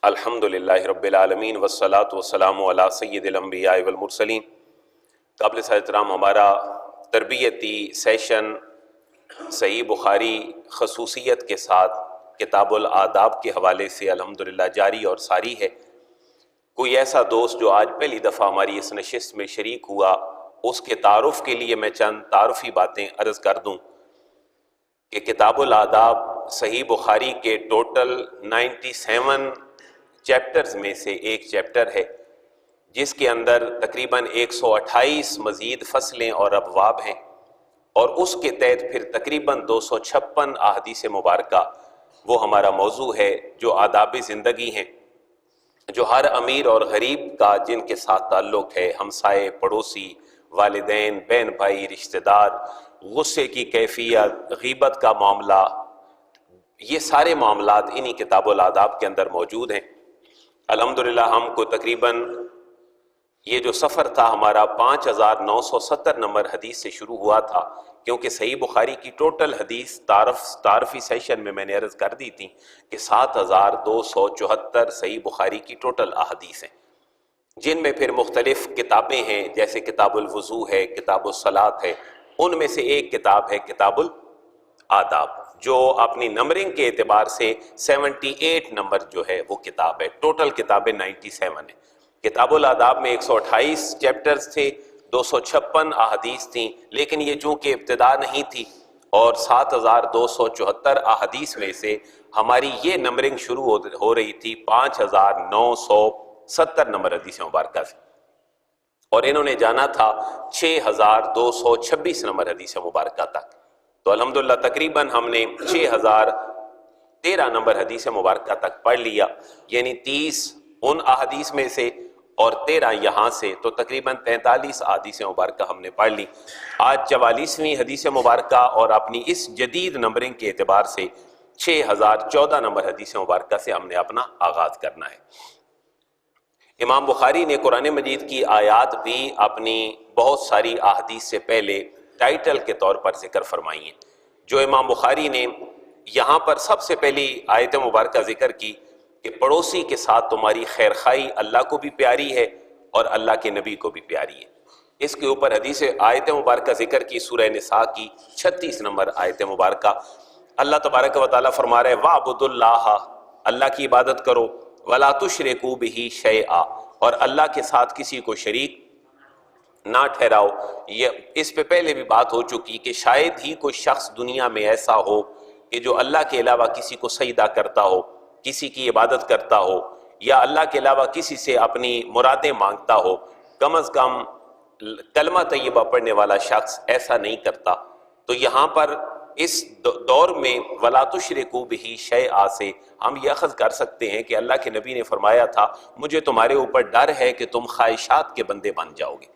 الحمدللہ رب العالمین والصلاة والسلام علی سید الانبیاء والمرسلین۔ قابل احترام ہمارا تربیتی سیشن صحیح بخاری خصوصیت کے ساتھ کتاب الآداب کے حوالے سے الحمدللہ جاری اور ساری ہے۔ کوئی ایسا دوست جو آج پہلی دفعہ ہماری اس نشست میں شریک ہوا، اس کے تعارف کے لیے میں چند تعارفی باتیں عرض کر دوں کہ کتاب الآداب صحیح بخاری کے ٹوٹل 97 چیپٹرز میں سے ایک چیپٹر ہے، جس کے اندر تقریباً 128 مزید فصلیں اور ابواب ہیں، اور اس کے تحت پھر تقریباً 256 احادیث مبارکہ وہ ہمارا موضوع ہے جو آداب زندگی ہیں، جو ہر امیر اور غریب کا جن کے ساتھ تعلق ہے، ہمسائے، پڑوسی، والدین، بہن بھائی، رشتہ دار، غصے کی کیفیت، غیبت کا معاملہ، یہ سارے معاملات انہی کتاب الآداب کے اندر موجود ہیں۔ الحمدللہ ہم کو تقریباً یہ جو سفر تھا ہمارا 5970 نمبر حدیث سے شروع ہوا تھا، کیونکہ صحیح بخاری کی ٹوٹل حدیث تعارفی سیشن میں نے عرض کر دی تھی کہ 7274 صحیح بخاری کی ٹوٹل احادیث ہیں، جن میں پھر مختلف کتابیں ہیں، جیسے کتاب الوضو ہے، کتاب الصلاۃ ہے، ان میں سے ایک کتاب ہے کتاب الآداب، جو اپنی نمبرنگ کے اعتبار سے 78 نمبر جو ہے وہ کتاب ہے۔ ٹوٹل کتابیں 97 ہیں۔ کتاب الآداب میں 128 چیپٹرز تھے، 256 احادیث تھیں، لیکن یہ چونکہ ابتدا نہیں تھی اور 7274 احادیث میں سے ہماری یہ نمبرنگ شروع ہو رہی تھی 5970 نمبر حدیث مبارکہ سے، اور انہوں نے جانا تھا 6226 نمبر حدیث مبارکہ تک۔ تو الحمدللہ تقریباً ہم نے 6013 نمبر حدیث مبارکہ تک پڑھ لیا، یعنی 30 ان احادیث میں سے اور 13 یہاں سے، تو تقریباً 43 احادیث مبارکہ ہم نے پڑھ لی۔ آج 44ویں حدیث مبارکہ اور اپنی اس جدید نمبرنگ کے اعتبار سے 6014 نمبر حدیث مبارکہ سے ہم نے اپنا آغاز کرنا ہے۔ امام بخاری نے قرآن مجید کی آیات بھی اپنی بہت ساری احادیث سے پہلے ٹائٹل کے طور پر ذکر فرمائی ہیں۔ جو امام بخاری نے یہاں پر سب سے پہلی آیت مبارکہ ذکر کی کہ پڑوسی کے ساتھ تمہاری خیر خواہی اللہ کو بھی پیاری ہے اور اللہ کے نبی کو بھی پیاری ہے، اس کے اوپر آیت مبارکہ ذکر کی سورہ نساء کی 36 نمبر آیت مبارکہ۔ اللہ تبارک و تعالیٰ فرما رہے وَاعْبُدُوا اللَّهَ، اللہ کی عبادت کرو، وَلَا تُشْرِكُوا بِهِ شَيْئًا، اور اللہ کے ساتھ کسی کو شریک نہ ٹھہراؤ۔ یہ اس پہ پہلے بھی بات ہو چکی کہ شاید ہی کوئی شخص دنیا میں ایسا ہو کہ جو اللہ کے علاوہ کسی کو سجدہ کرتا ہو، کسی کی عبادت کرتا ہو، یا اللہ کے علاوہ کسی سے اپنی مرادیں مانگتا ہو۔ کم از کم کلمہ طیبہ پڑھنے والا شخص ایسا نہیں کرتا۔ تو یہاں پر اس دور میں وَلَا تُشْرِكُوا بِهِ شَيْئًا سے ہم یہ اخذ کر سکتے ہیں کہ اللہ کے نبی نے فرمایا تھا مجھے تمہارے اوپر ڈر ہے کہ تم خواہشات کے بندے بن جاؤ گے،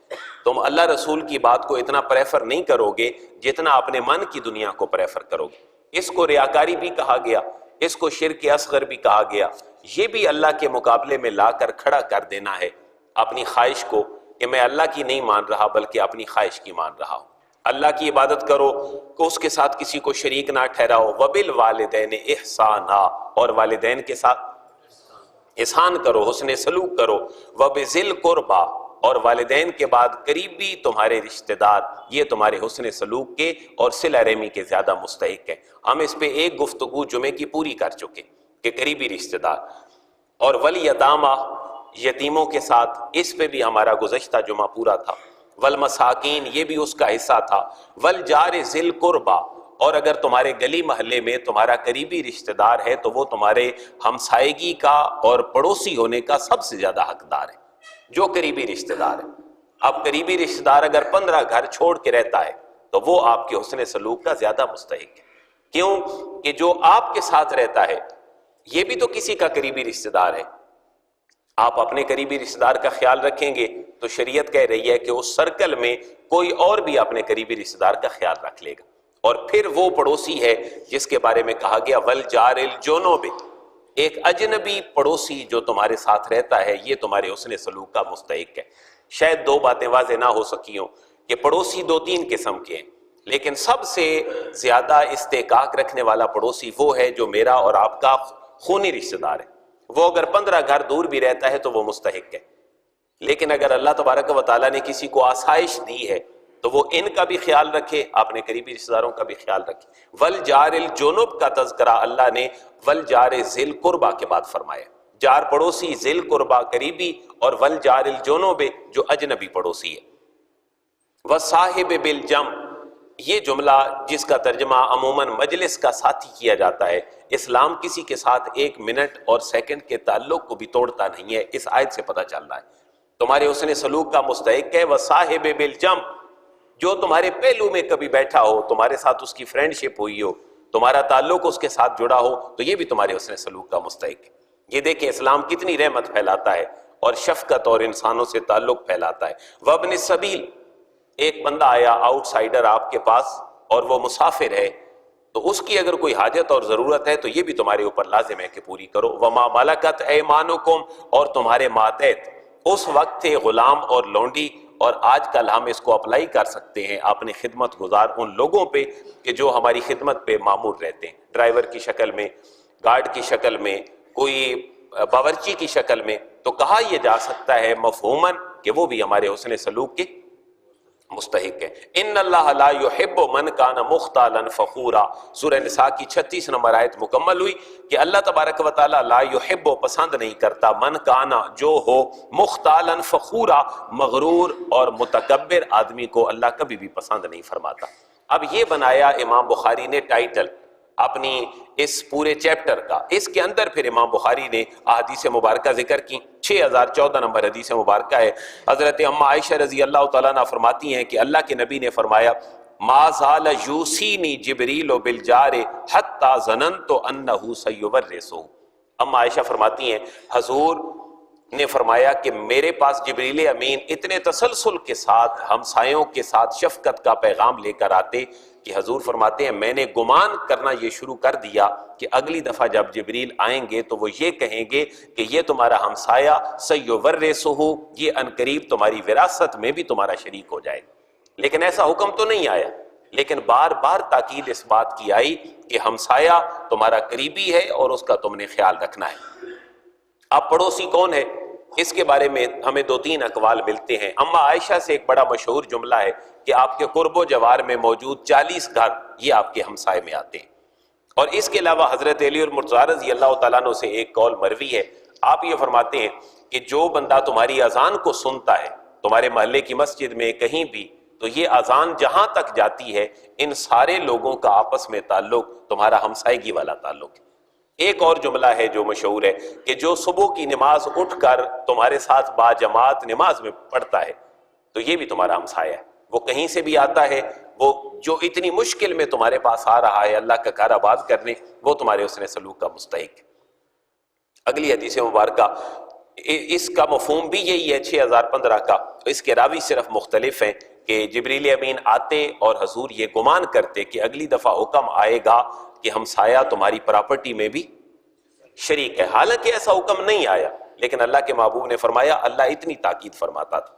تم اللہ رسول کی بات کو اتنا پریفر نہیں کرو گے جتنا اپنے من کی دنیا کو پریفر کرو گے۔ اس کو ریاکاری بھی کہا گیا، اس کو شرک اصغر بھی کہا گیا۔ یہ بھی اللہ کے مقابلے میں لا کر کھڑا کر دینا ہے اپنی خواہش کو کہ میں اللہ کی نہیں مان رہا بلکہ اپنی خواہش کی مان رہا ہوں۔ اللہ کی عبادت کرو کہ اس کے ساتھ کسی کو شریک نہ ٹھہراؤ، وَبِالْوَالِدَيْنِ إِحْسَانًا، اور والدین کے ساتھ احسان کرو، حسن سلوک کرو، وَبِذِي الْقُرْبَى، اور والدین کے بعد قریبی تمہارے رشتہ دار یہ تمہارے حسن سلوک کے اور صلہ رحمی کے زیادہ مستحق ہیں۔ ہم اس پہ ایک گفتگو جمعے کی پوری کر چکے کہ قریبی رشتہ دار، اور وَالْيَتَامَى، یتیموں کے ساتھ، اس پہ بھی ہمارا گزشتہ جمعہ پورا تھا۔ والمساکین، یہ بھی اس کا حصہ تھا۔ والجار ذی القربى، اور اگر تمہارے گلی محلے میں تمہارا قریبی رشتہ دار ہے تو وہ تمہارے ہمسائیگی کا اور پڑوسی ہونے کا سب سے زیادہ حقدار ہے، جو قریبی رشتہ دار ہے۔ اب قریبی رشتہ دار اگر 15 گھر چھوڑ کے رہتا ہے تو وہ آپ کے حسن سلوک کا زیادہ مستحق ہے۔ کیوں کہ جو آپ کے ساتھ رہتا ہے یہ بھی تو کسی کا قریبی رشتہ دار ہے۔ آپ اپنے قریبی رشتہ دار کا خیال رکھیں گے تو شریعت کہہ رہی ہے کہ اس سرکل میں کوئی اور بھی اپنے قریبی رشتہ دار کا خیال رکھ لے گا، اور پھر وہ پڑوسی ہے جس کے بارے میں کہا گیا والجار الجنوب، ایک اجنبی پڑوسی جو تمہارے ساتھ رہتا ہے یہ تمہارے حسن سلوک کا مستحق ہے۔ شاید دو باتیں واضح نہ ہو سکی ہوں کہ پڑوسی 2-3 قسم کے ہیں، لیکن سب سے زیادہ استحقاق رکھنے والا پڑوسی وہ ہے جو میرا اور آپ کا خونی رشتہ دار ہے۔ وہ اگر 15 گھر دور بھی رہتا ہے تو وہ مستحق ہے. لیکن اگر اللہ تبارک و تعالیٰ نے کسی کو آسائش دی ہے تو وہ ان کا بھی خیال رکھے، اپنے قریبی رشتہ داروں کا بھی خیال رکھے. والجار الجنوب کا تذکرہ اللہ نے والجار ذی القربہ کے بعد فرمایا. جار پڑوسی، ذی القربہ قریبی، اور والجار الجنوب جو اجنبی پڑوسی ہے. وصاحب بالجنب، یہ جملہ جس کا ترجمہ عموماً مجلس کا ساتھی کیا جاتا ہے، اسلام کسی کے ساتھ 1 منٹ اور سیکنڈ کے تعلق کو بھی توڑتا نہیں ہے. اس آیت سے پتہ چل رہا ہے تمہارے حسن سلوک کا مستحق ہے وصاحب بالجنب، جو تمہارے پہلو میں کبھی بیٹھا ہو، تمہارے ساتھ اس کی فرینڈشپ ہوئی ہو، تمہارا تعلق اس کے ساتھ جڑا ہو، تو یہ بھی تمہارے حسن سلوک کا مستحق ہے. یہ دیکھیں اسلام کتنی رحمت پھیلاتا ہے اور شفقت اور انسانوں سے تعلق پھیلاتا ہے. وابن السبیل، ایک بندہ آیا آؤٹ سائیڈر آپ کے پاس اور وہ مسافر ہے، تو اس کی اگر کوئی حاجت اور ضرورت ہے تو یہ بھی تمہارے اوپر لازم ہے کہ پوری کرو. وما ملکت ایمانکم، اور تمہارے ماتحت اس وقت تھے غلام اور لونڈی، اور آج کل ہم اس کو اپلائی کر سکتے ہیں اپنے خدمت گزار ان لوگوں پہ کہ جو ہماری خدمت پہ مامور رہتے ہیں، ڈرائیور کی شکل میں، گارڈ کی شکل میں، کوئی باورچی کی شکل میں. تو کہا یہ جا سکتا ہے مفہوماً کہ وہ بھی ہمارے حسن سلوک کے مستحق ہے. ان اللہ لا یحب من کان مختالا فخورا، سورہ نساء کی 36 نمبر آیت مکمل ہوئی کہ اللہ تبارک و تعالی لا یحب، پسند نہیں کرتا، من کانا جو ہو، مختالا فخورا، مغرور اور متکبر آدمی کو اللہ کبھی بھی پسند نہیں فرماتا. اب یہ بنایا امام بخاری نے ٹائٹل اپنی اس پورے چیپٹر کا. اس کے اندر پھر امام بخاری نے احادیث مبارکہ ذکر کی. 6014 نمبر حدیث مبارکہ ہے. حضرت ام عائشہ رضی اللہ تعالیٰ عنہ فرماتی ہیں کہ اللہ کے نبی نے فرمایا ما زال یوصینی جبریل بالجار حتی ظننت انہ سیورثہ. ام عائشہ فرماتی ہیں حضور نے فرمایا کہ میرے پاس جبریل امین اتنے تسلسل کے ساتھ ہمسایوں کے ساتھ شفقت کا پیغام لے کر آتے کہ حضور فرماتے ہیں میں نے گمان کرنا یہ شروع کر دیا کہ اگلی دفعہ جب جبریل آئیں گے تو وہ یہ کہیں گے کہ یہ تمہارا ہمسایہ سیورثہ، یہ عنقریب تمہاری وراثت میں بھی تمہارا شریک ہو جائے. لیکن ایسا حکم تو نہیں آیا، لیکن بار بار تاکید اس بات کی آئی کہ ہمسایہ تمہارا قریبی ہے اور اس کا تم نے خیال رکھنا ہے. اب پڑوسی کون ہے، اس کے بارے میں ہمیں 2-3 اقوال ملتے ہیں. اما عائشہ سے ایک بڑا مشہور جملہ ہے کہ آپ کے قرب و جوار میں موجود 40 گھر یہ آپ کے ہمسائے میں آتے ہیں. اور اس کے علاوہ حضرت علی المرتضیٰ رضی اللہ تعالیٰ عنہ سے ایک قول مروی ہے. آپ یہ فرماتے ہیں کہ جو بندہ تمہاری اذان کو سنتا ہے تمہارے محلے کی مسجد میں کہیں بھی، تو یہ اذان جہاں تک جاتی ہے ان سارے لوگوں کا آپس میں تعلق تمہارا ہمسائیگی والا تعلق ہے. ایک اور جملہ ہے جو مشہور ہے کہ جو صبح کی نماز اٹھ کر تمہارے ساتھ با جماعت نماز میں پڑھتا ہے تو یہ بھی تمہارا ہمسایہ ہے. وہ کہیں سے بھی آتا ہے، وہ جو اتنی مشکل میں تمہارے پاس آ رہا ہے اللہ کا کار آباد کرنے، وہ تمہارے حسن سلوک کا مستحق ہے. اگلی حدیث مبارکہ اس کا مفہوم بھی یہی ہے 6015 کا. اس کے راوی صرف مختلف ہیں کہ جبریل امین آتے اور حضور یہ گمان کرتے کہ اگلی دفعہ حکم آئے گا کہ ہمسایہ تمہاری پراپرٹی میں بھی شریک ہے. حالانکہ ایسا حکم نہیں آیا، لیکن اللہ کے محبوب نے فرمایا، اللہ اتنی تاکید فرماتا تھا.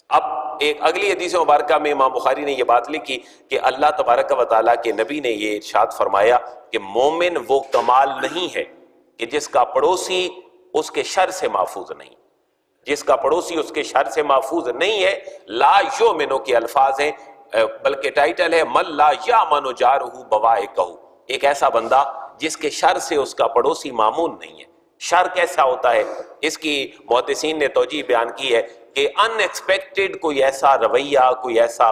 اب ایک اگلی حدیث مبارکہ میں امام بخاری نے یہ بات لکھی کہ اللہ تبارک و تعالیٰ کے نبی نے یہ ارشاد فرمایا کہ مومن وہ کمال نہیں ہے کہ جس کا پڑوسی اس کے شر سے محفوظ نہیں، جس کا پڑوسی اس کے شر سے محفوظ نہیں ہے. لا یؤمنو کے الفاظ ہیں، بلکہ ٹائٹل ہے من لا یامن جارہ بوائقہ، ایک ایسا بندہ جس کے شر سے اس کا پڑوسی مامون نہیں ہے. شر کیسا ہوتا ہے، اس کی محدثین نے توجیہ بیان کی ہے کہ ان ایکسپیکٹڈ کوئی ایسا رویہ، کوئی ایسا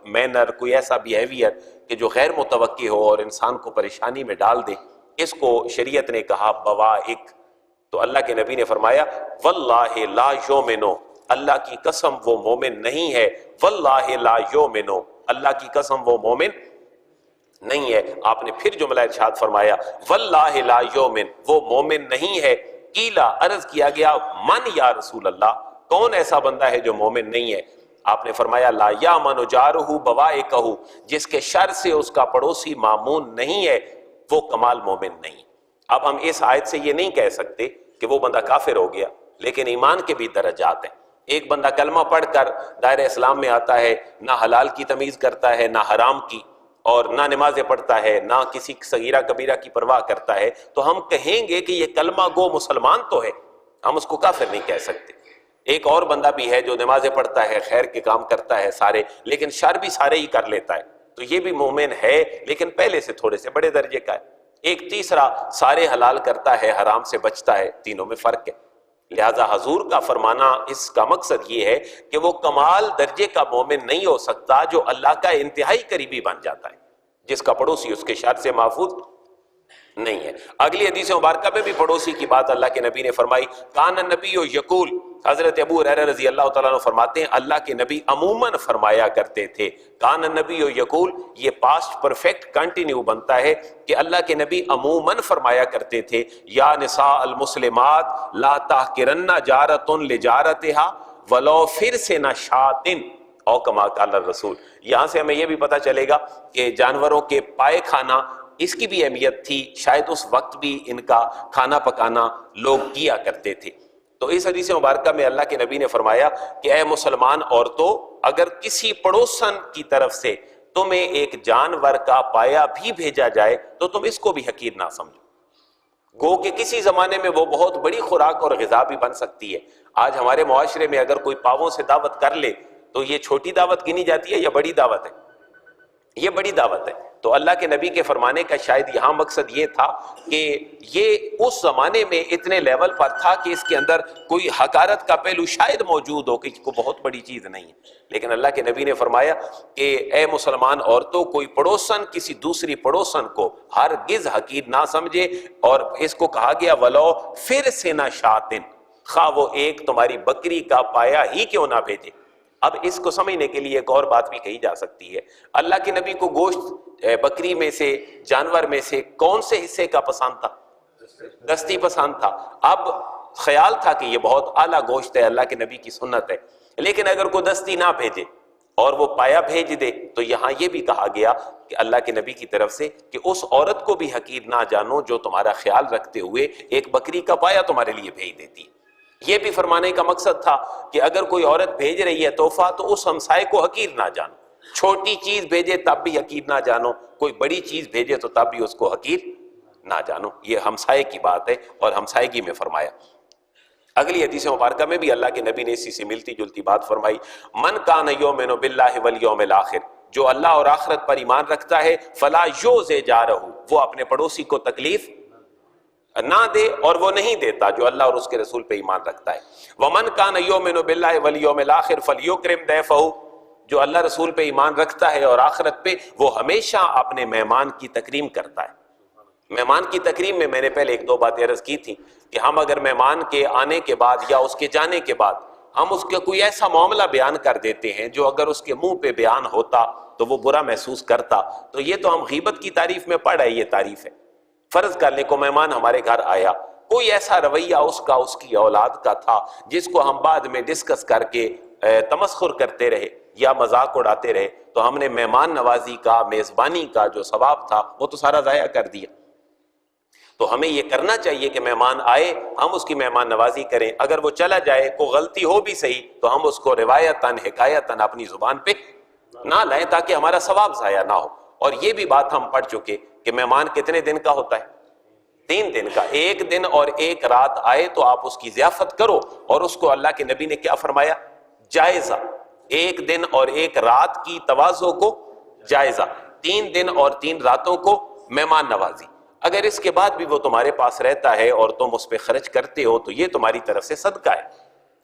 مینر، کوئی ایسا بیہیویئر کہ جو غیر متوقع ہو اور انسان کو پریشانی میں ڈال دے، اس کو شریعت نے کہا بوائق. تو اللہ کے نبی نے فرمایا واللہ لا یؤمنو، اللہ کی قسم وہ مومن نہیں ہے. واللہ لا یؤمنو، اللہ کی قسم وہ مومن نہیں ہے. آپ نے پھر جملہ ارشاد فرمایا واللہ لا یؤمن، وہ مومن نہیں ہے. قیلا، عرض کیا گیا من یا رسول اللہ، کون ایسا بندہ ہے جو مومن نہیں ہے؟ آپ نے فرمایا لا یامن جارہ بوائقہ، جس کے شر سے اس کا پڑوسی مامون نہیں ہے وہ کمال مومن نہیں. اب ہم اس آیت سے یہ نہیں کہہ سکتے کہ وہ بندہ کافر ہو گیا، لیکن ایمان کے بھی درجات ہیں. ایک بندہ کلمہ پڑھ کر دائرہ اسلام میں آتا ہے، نہ حلال کی تمیز کرتا ہے نہ حرام کی، اور نہ نمازیں پڑھتا ہے، نہ کسی صغیرہ کبیرہ کی پرواہ کرتا ہے، تو ہم کہیں گے کہ یہ کلمہ گو مسلمان تو ہے، ہم اس کو کافر نہیں کہہ سکتے۔ ایک اور بندہ بھی ہے جو نمازیں پڑھتا ہے، خیر کے کام کرتا ہے سارے، لیکن شر بھی سارے ہی کر لیتا ہے، تو یہ بھی مومن ہے لیکن پہلے سے تھوڑے سے بڑے درجے کا ہے۔ ایک تیسرا سارے حلال کرتا ہے، حرام سے بچتا ہے، تینوں میں فرق ہے۔ لہذا حضور کا فرمانا اس کا مقصد یہ ہے کہ وہ کمال درجے کا مومن نہیں ہو سکتا جو اللہ کا انتہائی قریبی بن جاتا ہے، جس کا پڑوسی اس کے شر سے محفوظ نہیں ہے۔ اگلی حدیث مبارکہ میں بھی پڑوسی کی بات اللہ کے نبی نے فرمائی، کان النبی یقول، حضرت ابو ہریرہ رضی اللہ تعالیٰ عنہ فرماتے ہیں اللہ کے نبی عموماً فرمایا کرتے تھے۔ کان النبی یقول، یہ پاسٹ پرفیکٹ کنٹینیو بنتا ہے کہ اللہ کے نبی عموماً فرمایا کرتے تھے، یا نساء المسلمات لا تحقرن جارۃ لجارتها ولو فرسن شاۃ او کما قال الرسول۔ یہاں سے ہمیں یہ بھی پتہ چلے گا کہ جانوروں کے پائے کھانا اس کی بھی اہمیت تھی، شاید اس وقت بھی ان کا کھانا پکانا لوگ کیا کرتے تھے۔ تو اس حدیث مبارکہ میں اللہ کے نبی نے فرمایا کہ اے مسلمان عورتوں، اگر کسی پڑوسن کی طرف سے تمہیں ایک جانور کا پایا بھی بھیجا جائے تو تم اس کو بھی حقیر نہ سمجھو، گو کہ کسی زمانے میں وہ بہت بڑی خوراک اور غذا بھی بن سکتی ہے۔ آج ہمارے معاشرے میں اگر کوئی پاؤں سے دعوت کر لے تو یہ چھوٹی دعوت گنی جاتی ہے یا بڑی دعوت ہے؟ یہ بڑی دعوت ہے۔ تو اللہ کے نبی کے فرمانے کا شاید یہاں مقصد یہ تھا کہ یہ اس زمانے میں اتنے لیول پر تھا کہ اس کے اندر کوئی حقارت کا پہلو شاید موجود ہو کہ کوئی بہت بڑی چیز نہیں ہے، لیکن اللہ کے نبی نے فرمایا کہ اے مسلمان عورتوں، کوئی پڑوسن کسی دوسری پڑوسن کو ہرگز حقیر نہ سمجھے، اور اس کو کہا گیا ولو فرسن شاۃ، خواہ وہ ایک تمہاری بکری کا پایا ہی کیوں نہ بھیجے۔ اب اس کو سمجھنے کے لیے ایک اور بات بھی کہی جا سکتی ہے، اللہ کے نبی کو گوشت بکری میں سے، جانور میں سے کون سے حصے کا پسند تھا؟ دستی پسند تھا۔ اب خیال تھا کہ یہ بہت اعلیٰ گوشت ہے، اللہ کے نبی کی سنت ہے، لیکن اگر کوئی دستی نہ بھیجے اور وہ پایا بھیج دے تو یہاں یہ بھی کہا گیا کہ اللہ کے نبی کی طرف سے کہ اس عورت کو بھی حقیر نہ جانو جو تمہارا خیال رکھتے ہوئے ایک بکری کا پایا تمہارے لیے بھیج دیتی ہے۔ یہ بھی فرمانے کا مقصد تھا کہ اگر کوئی عورت بھیج رہی ہے تحفہ تو اس ہمسائے کو حقیر نہ جانو، چھوٹی چیز بھیجے تب بھی حقیر نہ جانو، کوئی بڑی چیز بھیجے تو تب بھی اس کو حقیر نہ جانو۔ یہ ہمسائے کی بات ہے اور ہمسائیگی میں فرمایا۔ اگلی حدیث مبارکہ میں بھی اللہ کے نبی نے اسی سے ملتی جلتی بات فرمائی، من کان یؤمن باللہ والیوم الاخر، جو اللہ اور آخرت پر ایمان رکھتا ہے، فلا یؤذی جارہ، وہ اپنے پڑوسی کو تکلیف نہ دے، اور وہ نہیں دیتا جو اللہ اور اس کے رسول پہ ایمان رکھتا ہے۔ ومن کان یؤمن باللہ والیوم الاخر فلیکرم ضیفہ، جو اللہ رسول پہ ایمان رکھتا ہے اور آخرت پہ، وہ ہمیشہ اپنے مہمان کی تکریم کرتا ہے۔ مہمان کی تکریم میں میں نے پہلے ایک دو باتیں عرض کی تھی کہ ہم اگر مہمان کے آنے کے بعد یا اس کے جانے کے بعد ہم اس کا کوئی ایسا معاملہ بیان کر دیتے ہیں جو اگر اس کے منہ پہ بیان ہوتا تو وہ برا محسوس کرتا، تو یہ تو ہم غیبت کی تعریف میں پڑھ رہے، یہ تعریف ہے۔ فرض کر لیں کو مہمان ہمارے گھر آیا، کوئی ایسا رویہ اس کی اولاد کا تھا جس کو ہم بعد میں ڈسکس کر کے تمسخر کرتے رہے یا مذاق اڑاتے رہے، تو ہم نے مہمان نوازی کا، میزبانی کا جو ثواب تھا وہ تو سارا ضائع کر دیا۔ تو ہمیں یہ کرنا چاہیے کہ مہمان آئے ہم اس کی مہمان نوازی کریں، اگر وہ چلا جائے کوئی غلطی ہو بھی صحیح تو ہم اس کو روایتاً حکایتاً اپنی زبان پہ نہ لائیں تاکہ ہمارا ثواب ضائع نہ ہو۔ اور یہ بھی بات ہم پڑھ چکے کہ مہمان کتنے دن کا ہوتا ہے؟ 3 دن کا۔ 1 دن اور 1 رات آئے تو آپ اس کی ضیافت کرو، اور اس کو اللہ کے نبی نے کیا فرمایا؟ جائزہ۔ 1 دن اور 1 رات کی تواضع کو جائزہ، 3 دن اور 3 راتوں کو مہمان نوازی۔ اگر اس کے بعد بھی وہ تمہارے پاس رہتا ہے اور تم اس پہ خرچ کرتے ہو تو یہ تمہاری طرف سے صدقہ ہے،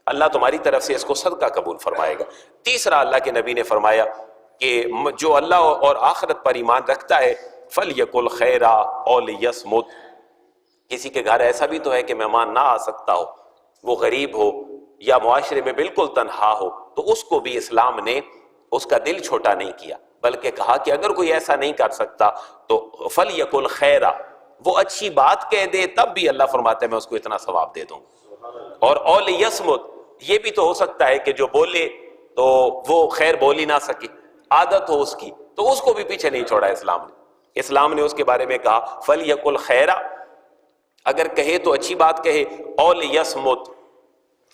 اللہ تمہاری طرف سے اس کو صدقہ قبول فرمائے گا۔ تیسرا اللہ کے نبی نے فرمایا کہ جو اللہ اور آخرت پر ایمان رکھتا ہے فَلْيَقُلْ خَيْرًا أَوْ لِيَصْمُتْ، کسی کے گھر ایسا بھی تو ہے کہ مہمان نہ آ سکتا ہو، وہ غریب ہو یا معاشرے میں بالکل تنہا ہو، تو اس کو بھی اسلام نے اس کا دل چھوٹا نہیں کیا، بلکہ کہا کہ اگر کوئی ایسا نہیں کر سکتا تو فَلْيَقُلْ خَيْرًا، وہ اچھی بات کہہ دے تب بھی اللہ فرماتا ہے میں اس کو اتنا ثواب دے دوں۔ اور أَوْ لِيَصْمُتْ، یہ بھی تو ہو سکتا ہے کہ جو بولے تو وہ خیر بول ہی نہ سکے، عادت ہو اس کی، تو اس کو بھی پیچھے نہیں چھوڑا اسلام نے اس کے بارے میں کہا فَلْيَقُلْ خَيْرًا، اگر کہے تو اچھی بات کہے، أَوْ لِيَصْمُتْ،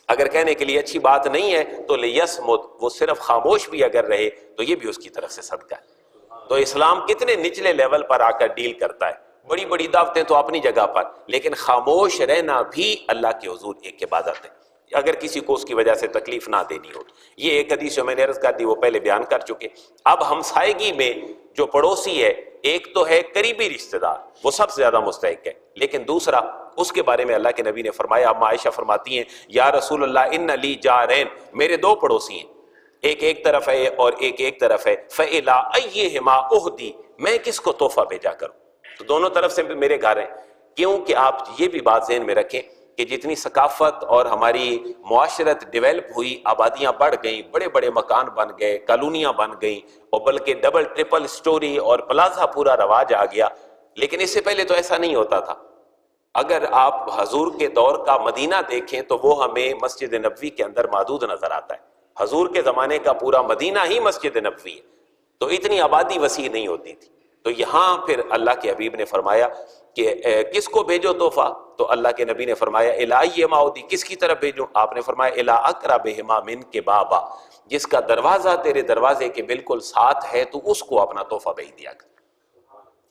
اگر کہنے کے لیے اچھی بات نہیں ہے تو لِيَصْمُتْ، وہ صرف خاموش بھی اگر رہے تو یہ بھی اس کی طرف سے صدقہ ہے۔ تو اسلام کتنے نچلے لیول پر آ کر ڈیل کرتا ہے. بڑی بڑی دعوتیں تو اپنی جگہ پر، لیکن خاموش رہنا بھی اللہ کے حضور ایک عبادت ہے، اگر کسی کو اس کی وجہ سے تکلیف نہ دینی ہو. یہ ایک حدیث جو میں نے عرض کر دی وہ پہلے بیان کر چکے. اب ہمسائیگی میں جو پڑوسی ہے، ایک تو ہے قریبی رشتہ دار، وہ سب سے زیادہ مستحق ہے، لیکن دوسرا اس کے بارے میں اللہ کے نبی نے فرمایا. اما عائشہ فرماتی ہیں یا رسول اللہ ان لی جارین، میرے دو پڑوسی ہیں، ایک طرف ہے اور ایک طرف ہے. فَإِلَىٰ أَيِّهِمَا أُهْدِي، میں کس کو تحفہ بھیجا کروں؟ تو دونوں طرف سے میرے گھر ہیں. کیونکہ آپ یہ بھی بات ذہن میں رکھیں کہ جتنی ثقافت اور ہماری معاشرت ڈیولپ ہوئی، آبادیاں بڑھ گئیں، بڑے بڑے مکان بن گئے، کالونیاں بن گئیں، اور بلکہ ڈبل ٹرپل سٹوری اور پلازا پورا رواج آ گیا. لیکن اس سے پہلے تو ایسا نہیں ہوتا تھا. اگر آپ حضور کے دور کا مدینہ دیکھیں تو وہ ہمیں مسجد نبوی کے اندر محدود نظر آتا ہے. حضور کے زمانے کا پورا مدینہ ہی مسجد نبوی ہے، تو اتنی آبادی وسیع نہیں ہوتی تھی. تو یہاں پھر اللہ کے حبیب نے فرمایا کہ کس کو بھیجو تحفہ؟ تو اللہ کے نبی نے فرمایا الی ماؤدی، کس کی طرف بھیجوں؟ آپ نے فرمایا الی اقربہما منک بابا، جس کا دروازہ تیرے دروازے کے بالکل ساتھ ہے تو اس کو اپنا تحفہ بھیج دیا کر.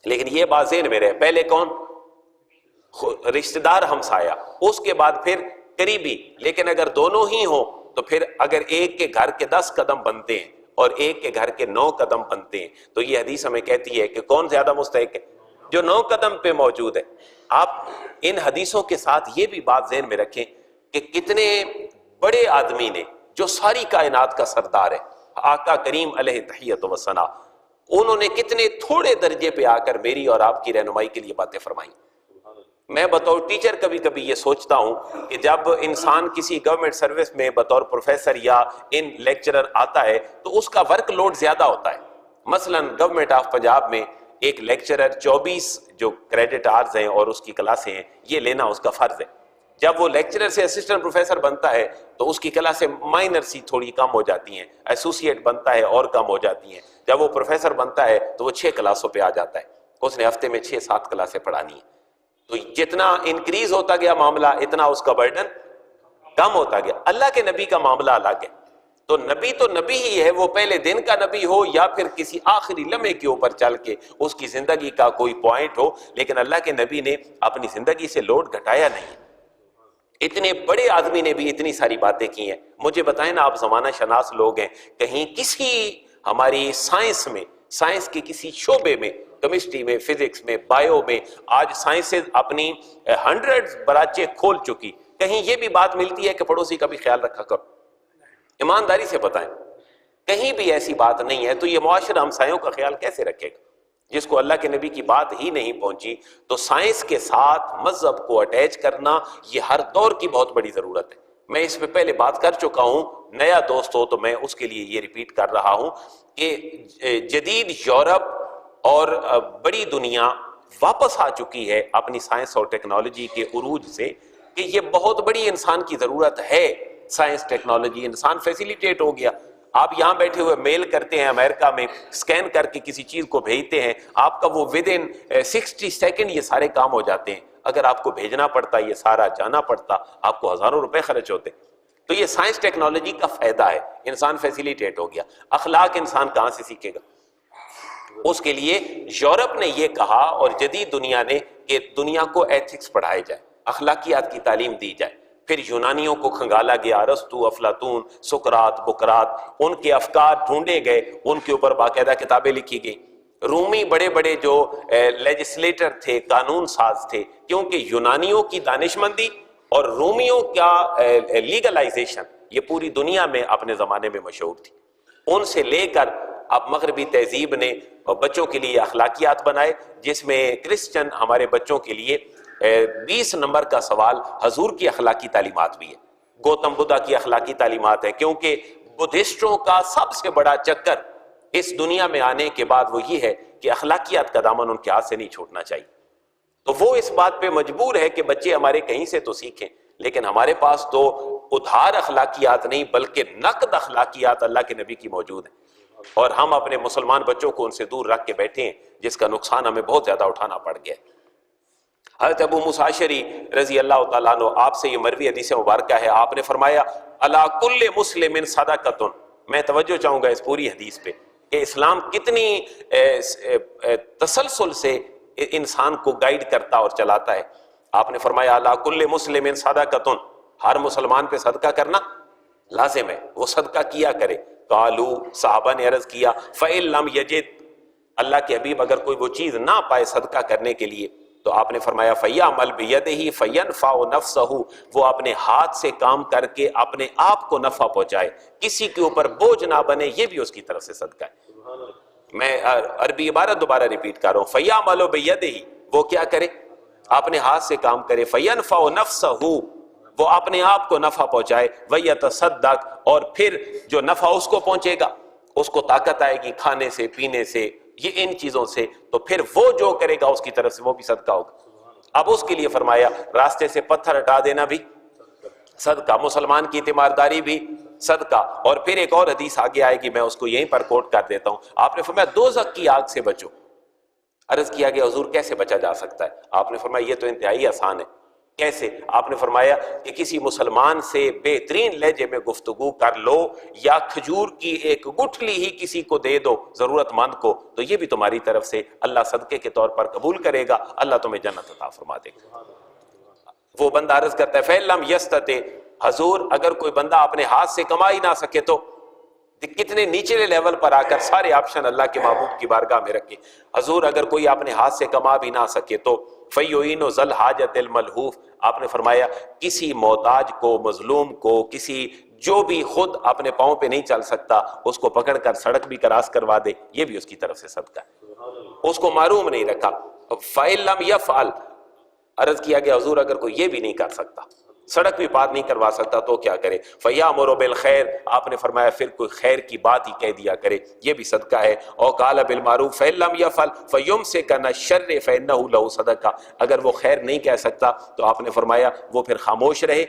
لیکن یہ بات ذہن میں رہے، پہلے کون؟ رشتہ دار ہمسایہ، اس کے بعد پھر قریبی. لیکن اگر دونوں ہی ہوں تو پھر اگر ایک کے گھر کے 10 قدم بنتے ہیں اور ایک کے گھر کے 9 قدم بنتے ہیں تو یہ حدیث ہمیں کہتی ہے کہ کون زیادہ مستحق ہے؟ جو 9 قدم پہ موجود ہے. آپ ان حدیثوں کے ساتھ یہ بھی بات ذہن میں رکھیں کہ کتنے بڑے آدمی نے جو ساری کائنات کا سردار ہے، آقا کریم علیہ تحیت و ثنا، انہوں نے کتنے تھوڑے درجے پہ آ کر میری اور آپ کی رہنمائی کے لیے باتیں فرمائیں. میں بطور ٹیچر کبھی کبھی یہ سوچتا ہوں کہ جب انسان کسی گورنمنٹ سروس میں بطور پروفیسر یا ان لیکچرر آتا ہے تو اس کا ورک لوڈ زیادہ ہوتا ہے. مثلا گورنمنٹ آف پنجاب میں ایک لیکچرر 24 جو کریڈٹ آرز ہیں اور اس کی کلاسیں ہیں، یہ لینا اس کا فرض ہے. جب وہ لیکچرر سے اسسٹنٹ پروفیسر بنتا ہے تو اس کی کلاسیں مائنر سی تھوڑی کم ہو جاتی ہیں، ایسوسیٹ بنتا ہے اور کم ہو جاتی ہیں. جب وہ پروفیسر بنتا ہے تو وہ 6 کلاسوں پہ آ جاتا ہے، اس نے ہفتے میں 6-7 کلاسیں پڑھانی ہیں. تو جتنا انکریز ہوتا گیا معاملہ اتنا اس کا برڈن کم ہوتا گیا. اللہ کے نبی کا معاملہ الگ ہے. تو نبی ہی ہے، وہ پہلے دن کا نبی ہو یا پھر کسی آخری لمحے کے اوپر چل کے اس کی زندگی کا کوئی پوائنٹ ہو، لیکن اللہ کے نبی نے اپنی زندگی سے لوڈ گھٹایا نہیں. اتنے بڑے آدمی نے بھی اتنی ساری باتیں کی ہیں. مجھے بتائیں نا، آپ زمانہ شناس لوگ ہیں، کہیں کسی ہماری سائنس میں، سائنس کے کسی شعبے میں، کیمسٹری میں، فزکس میں، بائیو میں، آج سائنسز اپنی 100 برانچیں کھول چکی، کہیں یہ بھی بات ملتی ہے کہ پڑوسی کا بھی خیال رکھا کرو؟ ایمانداری سے بتائیں، کہیں بھی ایسی بات نہیں ہے. تو یہ معاشرہ ہمسایوں کا خیال کیسے رکھے گا جس کو اللہ کے نبی کی بات ہی نہیں پہنچی؟ تو سائنس کے ساتھ مذہب کو اٹیچ کرنا یہ ہر دور کی بہت بڑی ضرورت ہے. میں اس پہ پہلے بات کر چکا ہوں، نیا دوست ہو تو میں اس کے لیے یہ ریپیٹ کر رہا ہوں کہ جدید یورپ اور بڑی دنیا واپس آ چکی ہے اپنی سائنس اور ٹیکنالوجی کے عروج سے، کہ یہ بہت بڑی انسان کی ضرورت ہے. سائنس ٹیکنالوجی، انسان فیسیلیٹیٹ ہو گیا. آپ یہاں بیٹھے ہوئے میل کرتے ہیں امریکہ میں، سکین کر کے کسی چیز کو بھیجتے ہیں، آپ کا وہ ود ان 60 سیکنڈ یہ سارے کام ہو جاتے ہیں. اگر آپ کو بھیجنا پڑتا، یہ سارا جانا پڑتا، آپ کو ہزاروں روپے خرچ ہوتے. تو یہ سائنس ٹیکنالوجی کا فائدہ ہے، انسان فیسیلیٹیٹ ہو گیا. اخلاق انسان کہاں سے سیکھے گا؟ اس کے لیے یورپ نے یہ کہا اور جدید دنیا نے کہ دنیا کو ایتھکس پڑھائے جائے، اخلاقیات کی تعلیم دی جائے. پھر یونانیوں کو کھنگالا گیا، ارسطو، افلاطون، سقراط، بقراط، ان کے افکار ڈھونڈے گئے، ان کے اوپر باقاعدہ کتابیں لکھی گئی. رومی بڑے بڑے جو لیجسلیٹر تھے، قانون ساز تھے، کیونکہ یونانیوں کی دانشمندی اور رومیوں کا لیگلائزیشن یہ پوری دنیا میں اپنے زمانے میں مشہور تھی. ان سے لے کر اب مغربی تہذیب نے بچوں کے لیے اخلاقیات بنائے، جس میں کرسچن ہمارے بچوں کے لیے 20 نمبر کا سوال حضور کی اخلاقی تعلیمات بھی ہے، گوتم بدھا کی اخلاقی تعلیمات ہے. کیونکہ بدھسٹوں کا سب سے بڑا چکر اس دنیا میں آنے کے بعد وہ یہ ہے کہ اخلاقیات کا دامن ان کے ہاتھ سے نہیں چھوٹنا چاہیے. تو وہ اس بات پہ مجبور ہے کہ بچے ہمارے کہیں سے تو سیکھیں، لیکن ہمارے پاس تو ادھار اخلاقیات نہیں بلکہ نقد اخلاقیات اللہ کے نبی کی موجود ہیں، اور ہم اپنے مسلمان بچوں کو ان سے دور رکھ کے بیٹھے ہیں، جس کا نقصان ہمیں بہت زیادہ اٹھانا پڑ گیا. حضرت ابو موسیٰ اشعری رضی اللہ تعالیٰ عنہ، آپ سے یہ مروی حدیث مبارکہ ہے، آپ نے فرمایا الا کل مسلم صدقۃ. میں توجہ چاہوں گا اس پوری حدیث پہ کہ اسلام کتنی تسلسل سے انسان کو گائیڈ کرتا اور چلاتا ہے. آپ نے فرمایا علی کل مسلم صدقۃ، ہر مسلمان پہ صدقہ کرنا لازم ہے، وہ صدقہ کیا کرے. قالو، صحابہ نے عرض کیا فإن لم یجد، اللہ کے حبیب اگر کوئی وہ چیز نہ پائے صدقہ کرنے کے لیے تو آپ نے فرمایا فیعمل بیدہ فینفع نفسہ، وہ اپنے ہاتھ سے کام کر کے اپنے آپ کو نفع پہنچائے، کسی کے اوپر بوجھ نہ بنے، یہ بھی اس کی طرف سے صدقہ ہے. میں عربی عبارت دوبارہ ریپیٹ کر رہا ہوں. فیعمل بیدہ، وہ کیا کرے؟ اپنے ہاتھ سے کام کرے. فینفع نفسہ، وہ اپنے آپ کو نفع پہنچائے. ویتصدق، اور پھر جو نفع اس کو پہنچے گا، اس کو طاقت آئے گی کھانے سے، پینے سے، یہ ان چیزوں سے، تو پھر وہ جو کرے گا اس کی طرف سے وہ بھی صدقہ ہوگا. اب اس کے لیے فرمایا راستے سے پتھر ہٹا دینا بھی صدقہ، مسلمان کی تیمارداری بھی صدقہ. اور پھر ایک اور حدیث آگے آئے گی، میں اس کو یہیں پر کوٹ کر دیتا ہوں. آپ نے فرمایا دوزخ کی آگ سے بچو. عرض کیا گیا حضور کیسے بچا جا سکتا ہے؟ آپ نے فرمایا یہ تو انتہائی آسان ہے. کیسے؟ آپ نے فرمایا کہ کسی مسلمان سے بہترین لہجے میں گفتگو کر لو، یا کھجور کی ایک گٹھلی ہی کسی کو دے دو ضرورت مند کو، تو یہ بھی تمہاری طرف سے اللہ صدقے کے طور پر قبول کرے گا، اللہ تمہیں جنت عطا فرما دے گا. وہ بندہ عرض کرتا ہے فَإِن لَمْ يَسْتَطِعْ، حضور اگر کوئی بندہ اپنے ہاتھ سے کما ہی نہ سکے تو؟ کتنے نیچلے لیول پر آ کر سارے آپشن اللہ کے محبوب کی بارگاہ میں رکھے. حضور اگر کوئی اپنے ہاتھ سے کما بھی نہ سکے تو فَيُعِينُ ذَا الْحَاجَةِ الْمَلْهُوفِ، آپ نے فرمایا کسی محتاج کو، مظلوم کو، کسی جو بھی خود اپنے پاؤں پہ نہیں چل سکتا، اس کو پکڑ کر سڑک بھی کراس کروا دے، یہ بھی اس کی طرف سے صدقہ ہے. اس کو معروم نہیں رکھا. فَإِن لَمْ يَفْعَلْ، عرض کیا گیا حضور اگر کوئی یہ بھی نہیں کر سکتا، سڑک بھی پار نہیں کروا سکتا، تو کیا کرے؟ فَيَأْمُرُ بِالْخَيْرِ، آپ نے فرمایا پھر کوئی خیر کی بات ہی کہہ دیا کرے، یہ بھی صدقہ ہے. اور قَالَ بِالْمَعْرُوفِ فَإِن لَمْ يَفْعَلْ فَيُمْسِكْ عَنِ الشَّرِّ فَإِنَّهُ لَهُ صَدَقَةٌ، اگر وہ خیر نہیں کہہ سکتا تو آپ نے فرمایا وہ پھر خاموش رہے،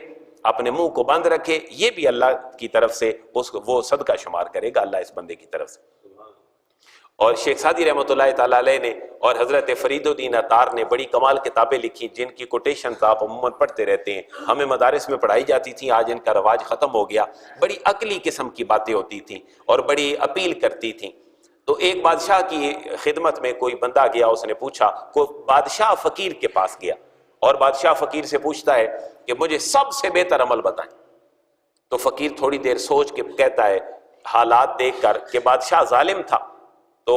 اپنے منہ کو بند رکھے، یہ بھی اللہ کی طرف سے وہ صدقہ شمار کرے گا اللہ اس بندے کی طرف سے. اور شیخ سعدی رحمۃ اللہ تعالیٰ علیہ نے اور حضرت فرید الدین عطار نے بڑی کمال کتابیں لکھی، جن کی کوٹیشنز آپ عموماً پڑھتے رہتے ہیں، ہمیں مدارس میں پڑھائی جاتی تھیں، آج ان کا رواج ختم ہو گیا. بڑی عقلی قسم کی باتیں ہوتی تھیں اور بڑی اپیل کرتی تھیں. تو ایک بادشاہ کی خدمت میں کوئی بندہ گیا، اس نے پوچھا، کوئی بادشاہ فقیر کے پاس گیا اور بادشاہ فقیر سے پوچھتا ہے کہ مجھے سب سے بہتر عمل بتائیں. تو فقیر تھوڑی دیر سوچ کے کہتا ہے، حالات دیکھ کر کہ بادشاہ ظالم تھا، تو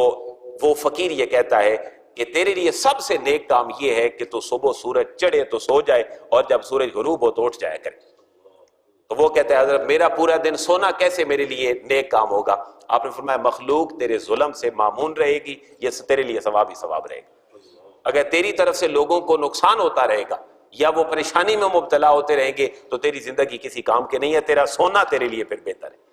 وہ فقیر یہ کہتا ہے کہ تیرے لیے سب سے نیک کام یہ ہے کہ تو صبح سورج چڑھے تو سو جائے اور جب سورج غروب ہو تو اٹھ جایا کرے. تو وہ کہتا ہے حضرت میرا پورا دن سونا کیسے میرے لیے نیک کام ہوگا؟ آپ نے فرمایا مخلوق تیرے ظلم سے معمون رہے گی، یہ تیرے لیے ثواب ہی ثواب رہے گا. اگر تیری طرف سے لوگوں کو نقصان ہوتا رہے گا یا وہ پریشانی میں مبتلا ہوتے رہیں گے تو تیری زندگی کسی کام کے نہیں ہے، تیرا سونا تیرے لیے پھر بہتر ہے.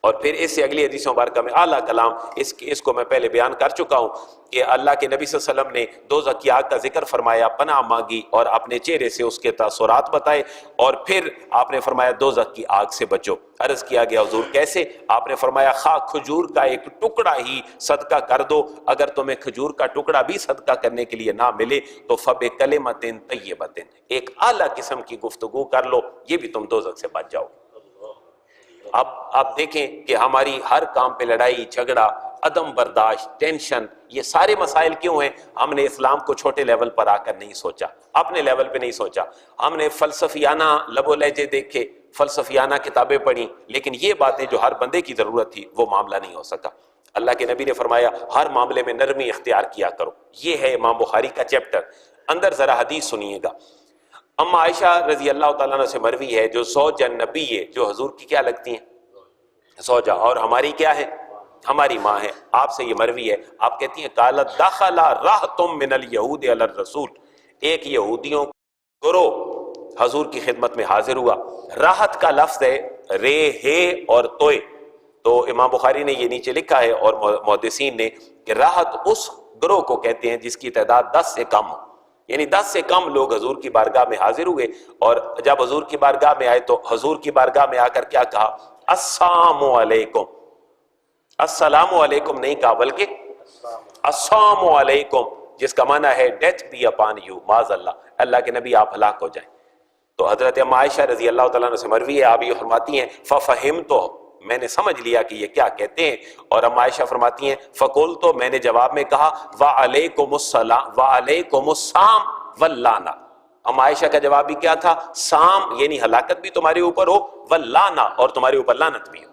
اور پھر اس سے اگلی حدیث مبارکہ میں اعلیٰ کلام، اس کو میں پہلے بیان کر چکا ہوں کہ اللہ کے نبی صلی اللہ علیہ وسلم نے دوزخ کی آگ کا ذکر فرمایا، پناہ مانگی اور اپنے چہرے سے اس کے تاثرات بتائے، اور پھر آپ نے فرمایا دوزخ کی آگ سے بچو. عرض کیا گیا حضور کیسے؟ آپ نے فرمایا خواہ کھجور کا ایک ٹکڑا ہی صدقہ کر دو، اگر تمہیں کھجور کا ٹکڑا بھی صدقہ کرنے کے لیے نہ ملے تو فَبِكَلِمَةٍ طَيِّبَةٍ، ایک اعلیٰ قسم کی گفتگو کر لو، یہ بھی تم دوزخ سے بچ جاؤ. اب آپ دیکھیں کہ ہماری ہر کام پہ لڑائی جھگڑا، عدم برداشت، ٹینشن، یہ سارے مسائل کیوں ہیں؟ ہم نے اسلام کو چھوٹے لیول پر آ کر نہیں سوچا، اپنے لیول پہ نہیں سوچا. ہم نے فلسفیانہ لب و لہجے دیکھے، فلسفیانہ کتابیں پڑھی، لیکن یہ باتیں جو ہر بندے کی ضرورت تھی وہ معاملہ نہیں ہو سکا. اللہ کے نبی نے فرمایا ہر معاملے میں نرمی اختیار کیا کرو. یہ ہے امام بخاری کا چیپٹر. اندر ذرا حدیث سنیے گا. اما عائشہ رضی اللہ تعالیٰ عنہ سے مروی ہے، جو زوجہ نبی ہے، جو حضور کی کیا لگتی ہیں؟ زوجہ، اور ہماری کیا ہے؟ ہماری ماں ہے. آپ سے یہ مروی ہے، آپ کہتی ہیں قالت دخل رہتم من الیہود علی الرسول، ایک یہودیوں گروہ حضور کی خدمت میں حاضر ہوا. راحت کا لفظ ہے رے ہے اور توئے، تو امام بخاری نے یہ نیچے لکھا ہے اور محدثین نے کہ راحت اس گروہ کو کہتے ہیں جس کی تعداد 10 سے کم، یعنی 10 سے کم لوگ حضور کی بارگاہ میں حاضر ہوئے. اور جب حضور کی بارگاہ میں آئے تو حضور کی بارگاہ میں آ کر کیا کہا؟ السلام علیکم. السلام علیکم نہیں کہا بلکہ السلام علیکم، جس کا معنی ہے ڈیتھ بی اپان یو، معاذ اللہ، اللہ کے نبی آپ ہلاک ہو جائیں. تو حضرت اما عائشہ رضی اللہ تعالیٰ عنہ سے مروی ہے، آپ یہ فرماتی ہیں ففہمت، میں نے سمجھ لیا کہ یہ کیا کہتے ہیں. اور ام عائشہ فرماتی ہیں فقول تو میں نے جواب میں کہا وعلیکم السلام وعلیکم السام واللعنہ. ام عائشہ کا جواب بھی کیا تھا؟ سام یعنی ہلاکت بھی تمہارے اوپر ہو، واللعنہ اور تمہارے اوپر لعنت بھی ہو.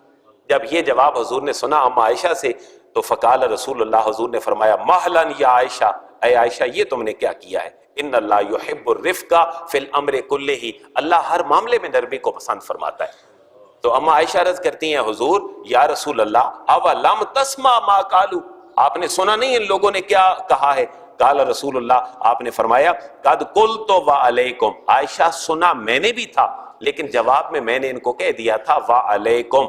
جب یہ جواب حضور نے سنا ام عائشہ سے تو فقال رسول اللہ، حضور نے فرمایا مہلا یا عائشہ، اے عائشہ یہ تم نے کیا کیا ہے؟ ان اللہ یحب الرفق فی الامر کلہ، اللہ ہر معاملے میں نرمی کو پسند فرماتا ہے. تو اما عائشہ عرض کرتی ہیں حضور یا رسول اللہ اولم تسمع ما قالوا، آپ نے سنا نہیں ان لوگوں نے کیا کہا ہے؟ قال رسول اللہ، آپ نے فرمایا قد قلت وعلیکم، عائشہ سنا میں نے بھی تھا لیکن جواب میں نے ان کو کہہ دیا تھا وعلیکم،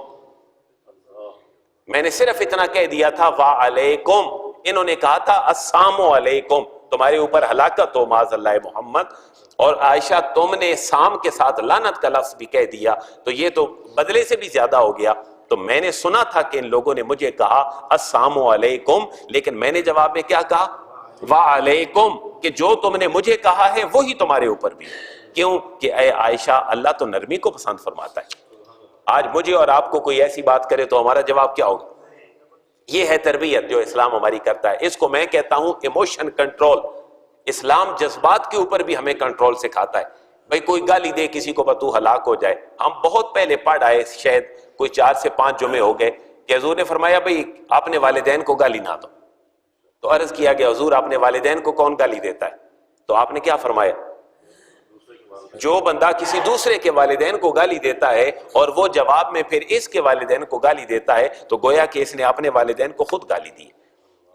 میں نے صرف اتنا کہہ دیا تھا وعلیکم، انہوں نے کہا تھا السلام علیکم، تمہارے اوپر ہلاکت ہو معاذ اللہ محمد. اور عائشہ تم نے سام کے ساتھ لعنت کا لفظ بھی کہہ دیا تو یہ تو بدلے سے بھی زیادہ ہو گیا. تو میں نے سنا تھا کہ ان لوگوں نے مجھے کہا السلام علیکم، لیکن میں نے جواب میں کیا کہا؟ وعلیکم، کہ جو تم نے مجھے کہا ہے وہی تمہارے اوپر بھی. کیوں کہ اے عائشہ اللہ تو نرمی کو پسند فرماتا ہے. آج مجھے اور آپ کو کوئی ایسی بات کرے تو ہمارا جواب کیا ہوگا؟ یہ ہے تربیت جو اسلام ہماری کرتا ہے. اس کو میں کہتا ہوں ایموشن کنٹرول. اسلام جذبات کے اوپر بھی ہمیں کنٹرول سکھاتا ہے. بھئی کوئی گالی دے کسی کو تو ہلاک ہو جائے. ہم بہت پہلے پڑھ آئے، شاید کوئی 4 سے 5 جمعے ہو گئے کہ حضور نے فرمایا بھئی اپنے والدین کو گالی نہ دو. تو عرض کیا کہ حضور اپنے والدین کو کون گالی دیتا ہے؟ تو آپ نے کیا فرمایا؟ جو بندہ کسی دوسرے کے والدین کو گالی دیتا ہے اور وہ جواب میں پھر اس کے والدین کو گالی دیتا ہے تو گویا کہ اس نے اپنے والدین کو خود گالی دی.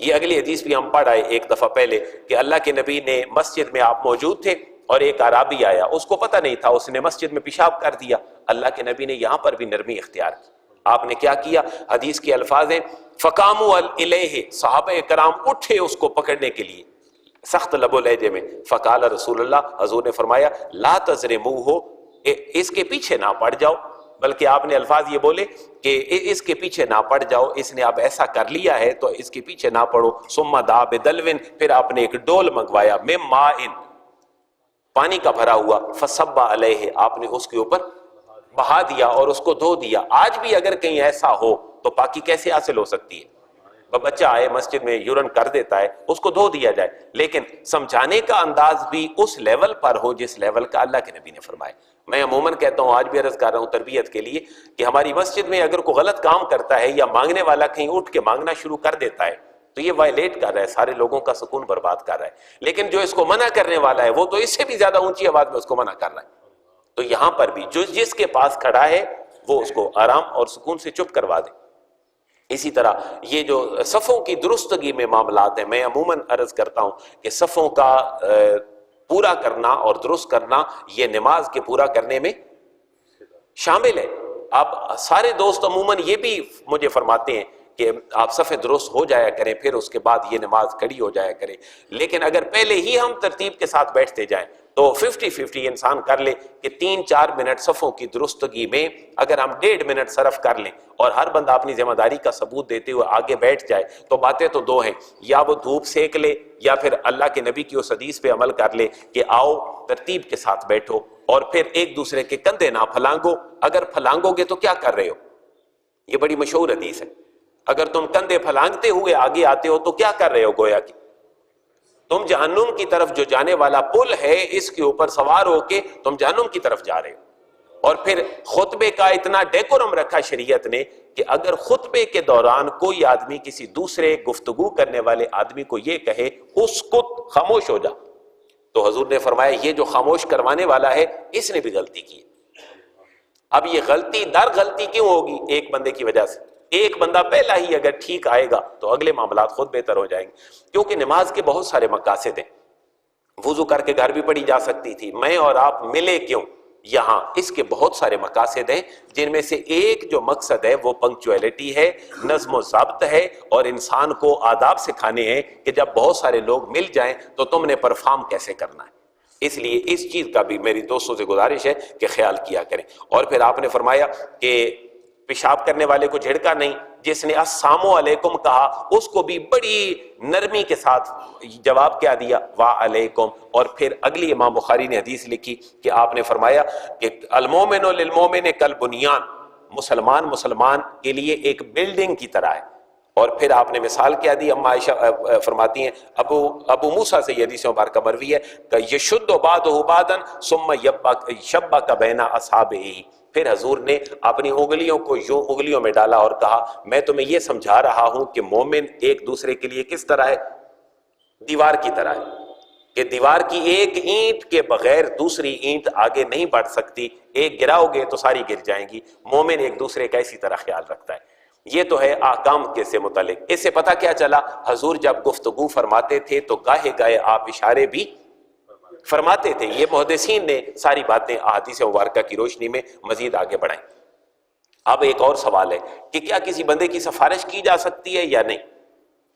یہ اگلی حدیث بھی ہم پڑھ آئے ایک دفعہ پہلے کہ اللہ کے نبی نے مسجد میں آپ موجود تھے اور ایک اعرابی آیا، اس کو پتہ نہیں تھا، اس نے مسجد میں پیشاب کر دیا. اللہ کے نبی نے یہاں پر بھی نرمی اختیار کی. آپ نے کیا کیا؟ حدیث کے الفاظ ہیں فقاموا الیہ، صحابہ کرام اٹھے اس کو پکڑنے کے لیے سخت لب و لہجے میں. فقال رسول اللہ، حضور نے فرمایا لا تضرموہ، اس کے پیچھے نہ پڑ جاؤ. بلکہ آپ نے الفاظ یہ بولے کہ اس کے پیچھے نہ پڑ جاؤ، اس نے اب ایسا کر لیا ہے تو اس کے پیچھے نہ پڑو. ثم دعا بدلو، پھر آپ نے ایک ڈول منگوایا من ماء، پانی کا بھرا ہوا، فصب علیہ، آپ نے اس کے اوپر بہا دیا اور اس کو دھو دیا. آج بھی اگر کہیں ایسا ہو تو پاکی کیسے حاصل ہو سکتی ہے؟ بچہ آئے مسجد میں یورن کر دیتا ہے، اس کو دھو دیا جائے، لیکن سمجھانے کا انداز بھی اس لیول پر ہو جس لیول کا اللہ کے نبی نے فرمایا. میں عموماً کہتا ہوں، آج بھی عرض کر رہا ہوں تربیت کے لیے، کہ ہماری مسجد میں اگر کوئی غلط کام کرتا ہے یا مانگنے والا کہیں اٹھ کے مانگنا شروع کر دیتا ہے تو یہ وائلیٹ کر رہا ہے، سارے لوگوں کا سکون برباد کر رہا ہے. لیکن جو اس کو منع کرنے والا ہے وہ تو اس سے بھی زیادہ اونچی آواز میں اس کو منع کر رہا ہے. تو یہاں پر بھی جو جس کے پاس کھڑا ہے وہ اس کو آرام اور سکون سے چپ کروا دے. اسی طرح یہ جو صفوں کی درستگی میں معاملات ہیں، میں عموماً عرض کرتا ہوں کہ صفوں کا پورا کرنا اور درست کرنا یہ نماز کے پورا کرنے میں شامل ہے. آپ سارے دوست عموماً یہ بھی مجھے فرماتے ہیں کہ آپ صفیں درست ہو جایا کریں پھر اس کے بعد یہ نماز کھڑی ہو جایا کرے. لیکن اگر پہلے ہی ہم ترتیب کے ساتھ بیٹھتے جائیں تو 50-50 انسان کر لے کہ 3-4 منٹ صفوں کی درستگی میں اگر ہم 1.5 منٹ صرف کر لیں اور ہر بندہ اپنی ذمہ داری کا ثبوت دیتے ہوئے آگے بیٹھ جائے تو باتیں تو 2 ہیں، یا وہ دھوپ سیک لے یا پھر اللہ کے نبی کی اس حدیث پہ عمل کر لے کہ آؤ ترتیب کے ساتھ بیٹھو اور پھر ایک دوسرے کے کندھے نہ پھلانگو. اگر پھلانگو گے تو کیا کر رہے ہو؟ یہ بڑی مشہور حدیث ہے. اگر تم کندھے پھلانگتے ہوئے آگے آتے ہو تو کیا کر رہے ہو؟ گویا کہ تم جہنم کی طرف جو جانے والا پل ہے اس کے اوپر سوار ہو کے تم جہنم کی طرف جا رہے ہو. اور پھر خطبے کا اتنا ڈیکورم رکھا شریعت نے کہ اگر خطبے کے دوران کوئی آدمی کسی دوسرے گفتگو کرنے والے آدمی کو یہ کہے اسکت، خاموش ہو جا، تو حضور نے فرمایا یہ جو خاموش کروانے والا ہے اس نے بھی غلطی کی. اب یہ غلطی در غلطی کیوں ہوگی؟ ایک بندے کی وجہ سے. ایک بندہ پہلا ہی اگر ٹھیک آئے گا تو اگلے معاملات خود بہتر ہو جائیں گے. کیونکہ نماز کے بہت سارے مقاصد ہیں. وضو کر کے گھر بھی پڑھی جا سکتی تھی. میں اور آپ ملے کیوں یہاں؟ اس کے بہت سارے مقاصد ہیں جن میں سے ایک جو مقصد ہے وہ پنکچویلٹی ہے، نظم و ضبط ہے، اور انسان کو آداب سکھانے ہیں کہ جب بہت سارے لوگ مل جائیں تو تم نے پرفارم کیسے کرنا ہے. اس لیے اس چیز کا بھی میری دوستوں سے گزارش ہے کہ خیال کیا کریں. اور پھر آپ نے فرمایا کہ پیشاب کرنے والے کو جھڑکا نہیں، جس نے السلام علیکم کہا اس کو بھی بڑی نرمی کے ساتھ جواب کیا دیا؟ وعلیکم. اور پھر اگلی امام بخاری نے حدیث لکھی کہ آپ نے فرمایا کہ المومن للمومن کالبنیان، مسلمان کے لیے ایک بلڈنگ کی طرح ہے. اور پھر آپ نے مثال کیا دی, اما عائشہ فرماتی ہیں ابو موسیٰ سے یہ حدیث مبارکہ مروی ہے کہ یشد بعضہ بعضا ثم شبک بین اصحابہ, پھر حضور نے اپنی انگلیوں کو یوں انگلیوں میں ڈالا اور کہا میں تمہیں یہ سمجھا رہا ہوں کہ مومن ایک دوسرے کے لیے کس طرح ہے, دیوار کی طرح ہے, کہ دیوار کی ایک اینٹ کے بغیر دوسری اینٹ آگے نہیں بڑھ سکتی, ایک گراؤ گے تو ساری گر جائیں گی. مومن ایک دوسرے کا اسی طرح خیال رکھتا ہے. یہ تو ہے احکام کے سے متعلق. اس سے پتہ کیا چلا, حضور جب گفتگو فرماتے تھے تو گاہے گاہے آپ اشارے بھی فرماتے تھے. یہ محدثین نے ساری باتیں احادیث مبارکہ کی روشنی میں مزید آگے بڑھائیں. اب ایک اور سوال ہے کہ کیا کسی بندے کی سفارش کی جا سکتی ہے یا نہیں؟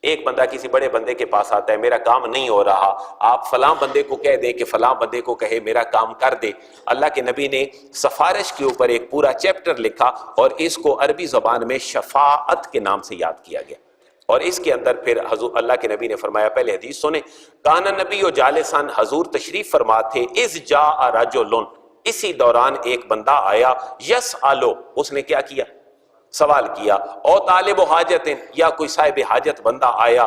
ایک بندہ کسی بڑے بندے کے پاس آتا ہے, میرا کام نہیں ہو رہا, آپ فلاں بندے کو کہہ دے کہ فلاں بندے کو کہے میرا کام کر دے. اللہ کے نبی نے سفارش کے اوپر ایک پورا چیپٹر لکھا اور اس کو عربی زبان میں شفاعت کے نام سے یاد کیا گیا. اور اس کے اندر پھر حضور اللہ کے نبی نے فرمایا, پہلے حدیث سنیں, کان النبی جالسان, حضور تشریف فرما تھے, اذ جاء رجل, اسی دوران ایک بندہ آیا, یسألو, اس نے کیا کیا, سوال کیا, او طالب حاجت, یا کوئی صاحب حاجت بندہ آیا,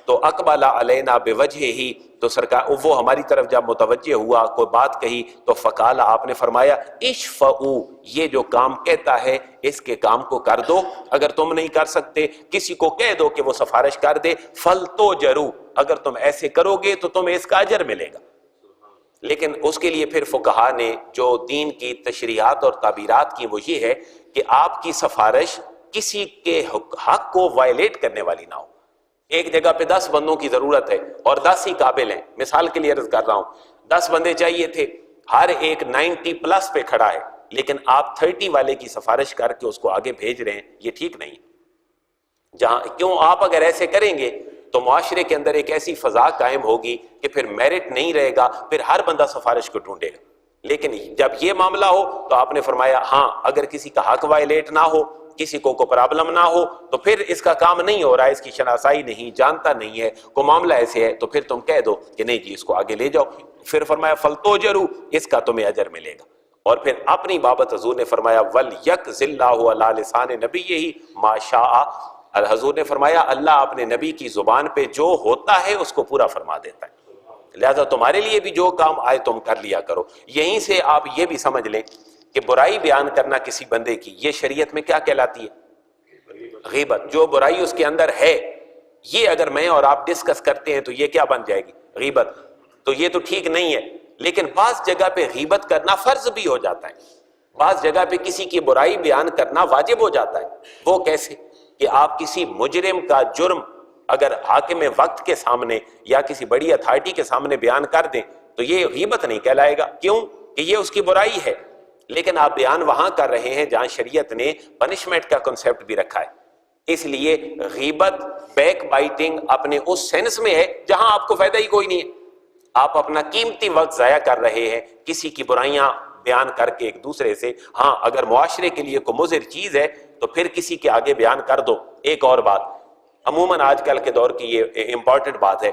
تو اقبل علینا بوجہ ہی, تو سرکار وہ ہماری طرف جب متوجہ ہوا, کوئی بات کہی, تو فقال, آپ نے فرمایا, اشفعوا, یہ جو کام کہتا ہے اس کے کام کو کر دو. اگر تم نہیں کر سکتے کسی کو کہہ دو کہ وہ سفارش کر دے. فلتوجروا, اگر تم ایسے کرو گے تو تمہیں اس کا اجر ملے گا. لیکن اس کے لیے پھر فقہا نے جو دین کی تشریحات اور تعبیرات کی وہ یہ ہے کہ آپ کی سفارش کسی کے حق کو وائلیٹ کرنے والی نہ ہو. ایک جگہ پہ 10 بندوں کی ضرورت ہے اور 10 ہی قابل ہیں, مثال کے لیے عرض کر رہا ہوں, 10 بندے چاہیے تھے, ہر ایک 90 پلس پہ کھڑا ہے, لیکن آپ 30 والے کی سفارش کر کے اس کو آگے بھیج رہے ہیں, یہ ٹھیک نہیں. جہاں کیوں آپ اگر ایسے کریں گے تو معاشرے کے اندر ایک ایسی فضا قائم ہوگی کہ پھر میرٹ نہیں رہے گا, پھر ہر بندہ سفارش کو ڈھونڈے گا. لیکن جب یہ معاملہ ہو تو آپ نے فرمایا ہاں اگر کسی کا حق وائلیٹ نہ ہو, کسی کو کوئی پرابلم نہ ہو, تو پھر اس کا کام نہیں ہو رہا ہے, اس کی شناسائی نہیں, جانتا نہیں ہے, کوئی معاملہ ایسے ہے, تو پھر تم کہہ دو کہ نہیں جی اس کو آگے لے جاؤ. پھر فرمایا فلتوجروا, اس کا تمہیں اجر ملے گا. اور پھر اپنی بابت حضور نے فرمایا وَلْيَقْضِ اللَّهُ عَلَىٰ لِسَانِ نَبِيِّهِ مَا شَاءَ, حضور نے فرمایا اللہ اپنے نبی کی زبان پہ جو ہوتا ہے اس کو پورا فرما دیتا ہے, لہذا تمہارے لیے بھی جو کام آئے تم کر لیا کرو. یہیں سے آپ یہ بھی سمجھ لیں کہ برائی بیان کرنا کسی بندے کی, یہ شریعت میں کیا کہلاتی ہے, غیبت. جو برائی اس کے اندر ہے, یہ اگر میں اور آپ ڈسکس کرتے ہیں تو یہ کیا بن جائے گی, غیبت. تو یہ تو ٹھیک نہیں ہے. لیکن بعض جگہ پہ غیبت کرنا فرض بھی ہو جاتا ہے, بعض جگہ پہ کسی کی برائی بیان کرنا واجب ہو جاتا ہے. وہ کیسے کہ آپ کسی مجرم کا جرم اگر حاکم وقت کے سامنے یا کسی بڑی اتھارٹی کے سامنے بیان کر دیں تو یہ غیبت نہیں کہلائے گا. کیوں کہ یہ اس کی برائی ہے, لیکن آپ بیان وہاں کر رہے ہیں جہاں شریعت نے پنشمنٹ کا کنسیپٹ بھی رکھا ہے. اس لیے غیبت, بیک بائٹنگ اپنے اس سینس میں ہے جہاں آپ کو فائدہ ہی کوئی نہیں ہے. آپ اپنا قیمتی وقت ضائع کر رہے ہیں کسی کی برائیاں بیان کر کے ایک دوسرے سے. ہاں اگر معاشرے کے لیے کوئی مضر چیز ہے تو پھر کسی کے آگے بیان کر دو. ایک اور بات, عموماً آج کل کے دور کی یہ امپورٹنٹ بات ہے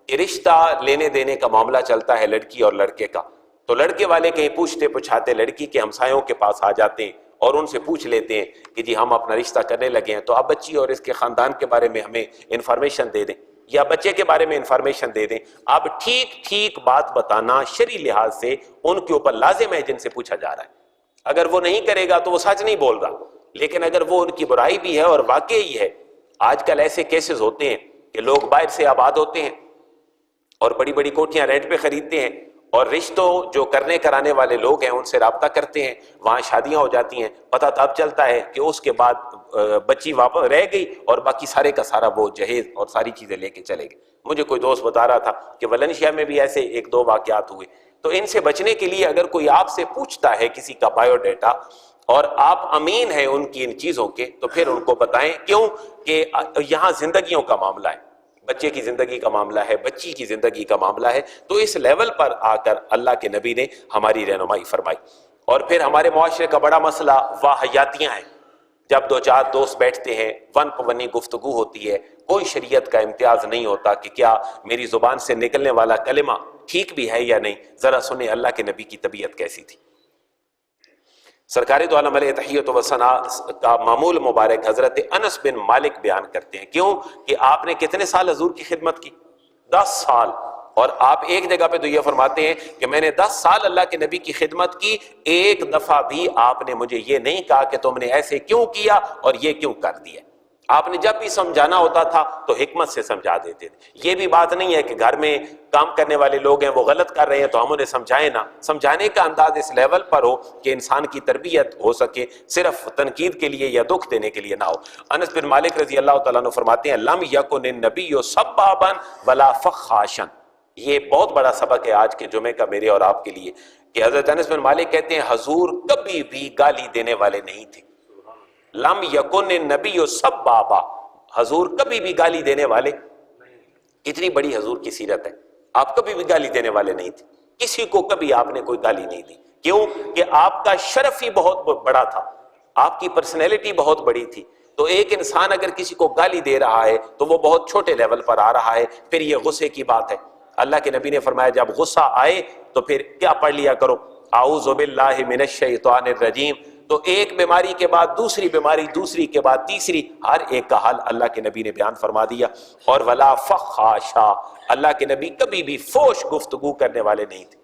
کہ رشتہ لینے دینے کا معاملہ چلتا ہے لڑکی اور لڑکے کا, تو لڑکے والے کہیں پوچھتے پچھاتے لڑکی کے ہمسایوں کے پاس آ جاتے ہیں اور ان سے پوچھ لیتے ہیں کہ جی ہم اپنا رشتہ کرنے لگے ہیں, تو آپ بچی اور اس کے خاندان کے بارے میں ہمیں انفارمیشن دے دیں یا بچے کے بارے میں انفارمیشن دے دیں. آپ ٹھیک ٹھیک بات بتانا شرعی لحاظ سے ان کے اوپر لازم ہے جن سے پوچھا جا رہا ہے. اگر وہ نہیں کرے گا تو وہ سچ نہیں بول رہا, لیکن اگر وہ ان کی برائی بھی ہے اور واقعی ہے. آج کل ایسے کیسز ہوتے ہیں کہ لوگ باہر سے آباد ہوتے ہیں اور بڑی بڑی کوٹھیاں رینٹ پہ خریدتے ہیں اور رشتوں جو کرنے کرانے والے لوگ ہیں ان سے رابطہ کرتے ہیں, وہاں شادیاں ہو جاتی ہیں. پتہ تب چلتا ہے کہ اس کے بعد بچی واپس رہ گئی اور باقی سارے کا سارا وہ جہیز اور ساری چیزیں لے کے چلے گئے. مجھے کوئی دوست بتا رہا تھا کہ ولنشیا میں بھی ایسے 1-2 واقعات ہوئے. تو ان سے بچنے کے لیے اگر کوئی آپ سے پوچھتا ہے کسی کا بایو ڈیٹا اور آپ امین ہیں ان کی ان چیزوں کے, تو پھر ان کو بتائیں. کیوں کہ یہاں زندگیوں کا معاملہ ہے, بچے کی زندگی کا معاملہ ہے, بچی کی زندگی کا معاملہ ہے. تو اس لیول پر آ کر اللہ کے نبی نے ہماری رہنمائی فرمائی. اور پھر ہمارے معاشرے کا بڑا مسئلہ واحیاتیاں ہیں. جب 2-4 دوست بیٹھتے ہیں, ون پونی گفتگو ہوتی ہے, کوئی شریعت کا امتیاز نہیں ہوتا کہ کیا میری زبان سے نکلنے والا کلمہ ٹھیک بھی ہے یا نہیں. ذرا سنیں اللہ کے نبی کی طبیعت کیسی تھی. سرکار دو عالم علیہ تحیت و ثنا کا معمول مبارک حضرت انس بن مالک بیان کرتے ہیں، کیوں کہ آپ نے کتنے سال حضور کی خدمت کی؟ 10 سال. اور آپ ایک جگہ پہ تو یہ فرماتے ہیں کہ میں نے 10 سال اللہ کے نبی کی خدمت کی، ایک دفعہ بھی آپ نے مجھے یہ نہیں کہا کہ تم نے ایسے کیوں کیا اور یہ کیوں کر دیا. آپ نے جب بھی سمجھانا ہوتا تھا تو حکمت سے سمجھا دیتے تھے. یہ بھی بات نہیں ہے کہ گھر میں کام کرنے والے لوگ ہیں وہ غلط کر رہے ہیں تو ہم انہیں سمجھائیں نہ. سمجھانے کا انداز اس لیول پر ہو کہ انسان کی تربیت ہو سکے، صرف تنقید کے لیے یا دکھ دینے کے لیے نہ ہو. انس بن مالک رضی اللہ تعالیٰ عنہ فرماتے ہیں لم یکن النبی سبابا ولا فخاشا. یہ بہت بڑا سبق ہے آج کے جمعے کا میرے اور آپ کے لیے کہ حضرت انس بن مالک کہتے ہیں حضور کبھی بھی گالی دینے والے نہیں تھے. لم یکن النبی سبابا، حضور کبھی بھی گالی دینے والے. اتنی بڑی حضور کی سیرت ہے، آپ کبھی بھی گالی دینے والے نہیں تھے. کسی کو کبھی آپ نے کوئی گالی نہیں دی. کیوں کہ آپ کا شرف ہی بہت بڑا تھا، آپ کی پرسنالٹی بہت بڑی تھی. تو ایک انسان اگر کسی کو گالی دے رہا ہے تو وہ بہت چھوٹے لیول پر آ رہا ہے، پھر یہ غصے کی بات ہے. اللہ کے نبی نے فرمایا جب غصہ آئے تو پھر کیا پڑھ لیا کرو، اعوذ باللہ من الشیطان الرجیم. تو ایک بیماری کے بعد دوسری بیماری، دوسری کے بعد تیسری، ہر ایک کا حال اللہ کے نبی نے بیان فرما دیا. اور ولا فخاشا، اللہ کے نبی کبھی بھی فوش گفتگو کرنے والے نہیں تھے.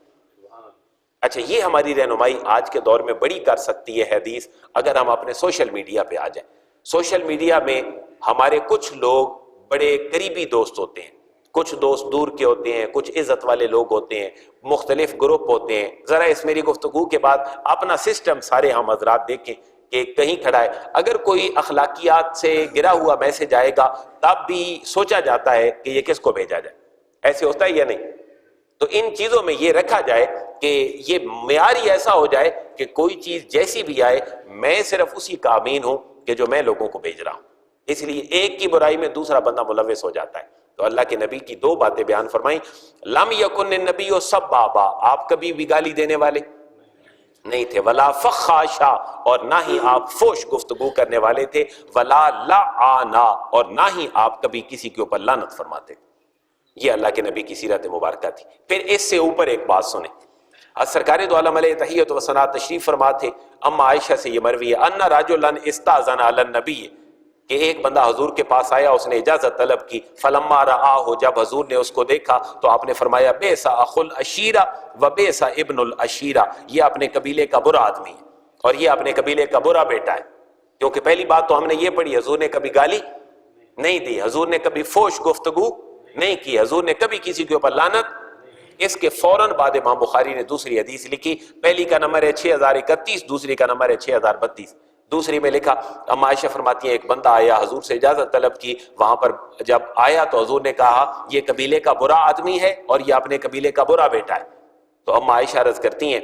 اچھا، یہ ہماری رہنمائی آج کے دور میں بڑی کر سکتی ہے حدیث اگر ہم اپنے سوشل میڈیا پہ آ جائیں. سوشل میڈیا میں ہمارے کچھ لوگ بڑے قریبی دوست ہوتے ہیں، کچھ دوست دور کے ہوتے ہیں، کچھ عزت والے لوگ ہوتے ہیں، مختلف گروپ ہوتے ہیں. ذرا اس میری گفتگو کے بعد اپنا سسٹم سارے ہم حضرات دیکھیں کہ کہیں کھڑا ہے. اگر کوئی اخلاقیات سے گرا ہوا میسج آئے گا تب بھی سوچا جاتا ہے کہ یہ کس کو بھیجا جائے. ایسے ہوتا ہے یا نہیں؟ تو ان چیزوں میں یہ رکھا جائے کہ یہ معیار ہی ایسا ہو جائے کہ کوئی چیز جیسی بھی آئے میں صرف اسی کا امین ہوں کہ جو میں لوگوں کو بھیج رہا ہوں. اس لیے ایک کی برائی میں دوسرا بندہ ملوث ہو جاتا ہے. تو اللہ کے نبی کی 2 باتیں بیان فرمائیں. لم یکن النبی سبابا، آپ کبھی بھی گالی دینے والے نہیں تھے. ولا فخاشا، اور نہ ہی آپ فوش گفتگو کرنے والے تھے. ولا لعانا، اور نہ ہی آپ کبھی کسی کے اوپر لعنت فرماتے. یہ اللہ کے نبی کی سیرت مبارکہ تھی. پھر اس سے اوپر ایک بات سنیں. سرکار دو عالم علیہ تحیت و ثنا تشریف فرما تھے. اما عائشہ سے یہ مروی ہے ان رجلا استاذن علی النبی، کہ ایک بندہ حضور کے پاس آیا، اس نے اجازت طلب کی. فلما رآہ، جب حضور نے اس کو دیکھا تو آپ نے فرمایا بیسا اخو العشیرہ و بیسا ابن العشیرہ، یہ اپنے قبیلے کا برا آدمی ہے اور یہ اپنے قبیلے کا برا بیٹا ہے. کیونکہ پہلی بات تو ہم نے یہ پڑھی، حضور نے کبھی گالی نہیں دی، حضور نے کبھی فوش گفتگو نہیں کی، حضور نے کبھی کسی کے اوپر لعنت. اس کے فوراً بعد امام بخاری نے دوسری حدیث لکھی. پہلی کا نمبر ہے 6031، دوسری کا نمبر ہے 6032. دوسری میں لکھا اما عائشہ فرماتی ہیں ایک بندہ آیا، حضور سے اجازت طلب کی. وہاں پر جب آیا تو حضور نے کہا یہ قبیلے کا برا آدمی ہے اور یہ اپنے قبیلے کا برا بیٹا ہے. تو اما عائشہ عرض کرتی ہیں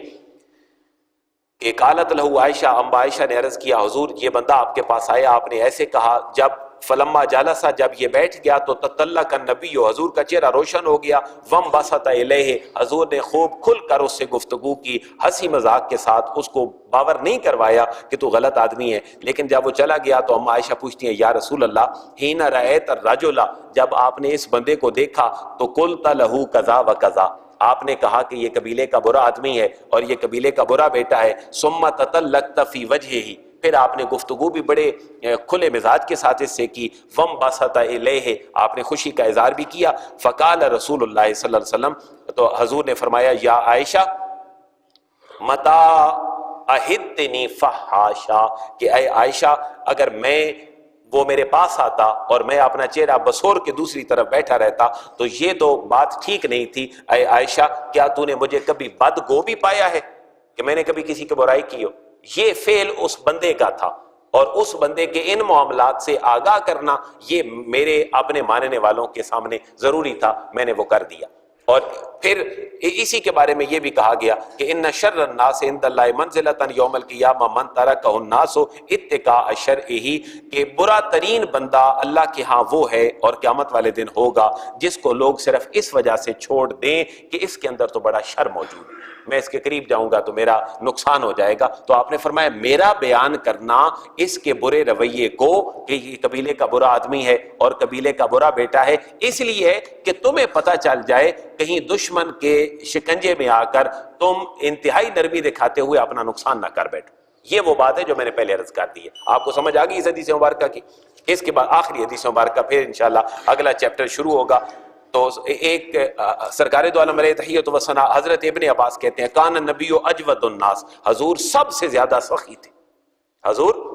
کہ قالت لہو عائشہ، اما عائشہ نے عرض کیا حضور یہ بندہ آپ کے پاس آیا، آپ نے ایسے کہا. جب فلما جالسا، جب یہ بیٹھ گیا تو تطلق النبی، حضور کا چہرہ روشن ہو گیا. وم بسط الیہ، حضور نے خوب کھل کر اس سے گفتگو کی، ہنسی مذاق کے ساتھ. اس کو باور نہیں کروایا کہ تو غلط آدمی ہے. لیکن جب وہ چلا گیا تو اما عائشہ پوچھتی ہیں یا رسول اللہ حین رأیت الرجل، جب آپ نے اس بندے کو دیکھا تو قلت لہ کذا و کذا، آپ نے کہا کہ یہ قبیلے کا برا آدمی ہے اور یہ قبیلے کا برا بیٹا ہے. ثم تطلقت فی وجہہ، پھر آپ نے گفتگو بھی بڑے کھلے مزاج کے ساتھ اس سے کی. وم بسط الیہ، آپ نے خوشی کا اظہار بھی کیا. فقال رسول اللہ صلی اللہ علیہ وسلم، تو حضور نے فرمایا یا عائشہ متا اہدتنی فحاشا، کہ اے عائشہ اگر وہ میرے پاس آتا اور میں اپنا چہرہ بسور کے دوسری طرف بیٹھا رہتا تو یہ تو بات ٹھیک نہیں تھی. اے عائشہ کیا تو نے مجھے کبھی بدگو بھی پایا ہے کہ میں نے کبھی کسی کی برائی کی ہو؟ یہ فعل اس بندے کا تھا اور اس بندے کے ان معاملات سے آگاہ کرنا یہ میرے اپنے ماننے والوں کے سامنے ضروری تھا، میں نے وہ کر دیا. اور پھر اسی کے بارے میں یہ بھی کہا گیا کہ ان شر الناس عند اللہ منزلۃ یوم القیامہ من ترکہ الناس اتقاء شرعہ، کہ برا ترین بندہ اللہ کے ہاں وہ ہے اور قیامت والے دن ہوگا جس کو لوگ صرف اس وجہ سے چھوڑ دیں کہ اس کے اندر تو بڑا شر موجود ہے، میں اس کے قریب جاؤں گا تو میرا نقصان ہو جائے گا. تو آپ نے فرمایا میرا بیان کرنا اس کے برے رویے کو کہ یہ قبیلے کا برا آدمی ہے اور قبیلے کا برا بیٹا ہے اس لیے ہے کہ تمہیں پتہ چل جائے کہیں دشمن کے شکنجے میں آ کر تم انتہائی نرمی دکھاتے ہوئے اپنا نقصان نہ کر بیٹھو. یہ وہ بات ہے جو میں نے پہلے عرض کر دی ہے. آپ کو سمجھ آ گئی اس حدیث مبارکہ کی؟ اس کے بعد آخری حدیث مبارکہ، پھر انشاءاللہ اگلا چیپٹر شروع ہوگا. تو ایک سرکار دو عالم علیہ تحیۃ و ثنا حضرت ابن عباس کہتے ہیں کان النبی اجود الناس، حضور سب سے زیادہ سخی تھے، حضور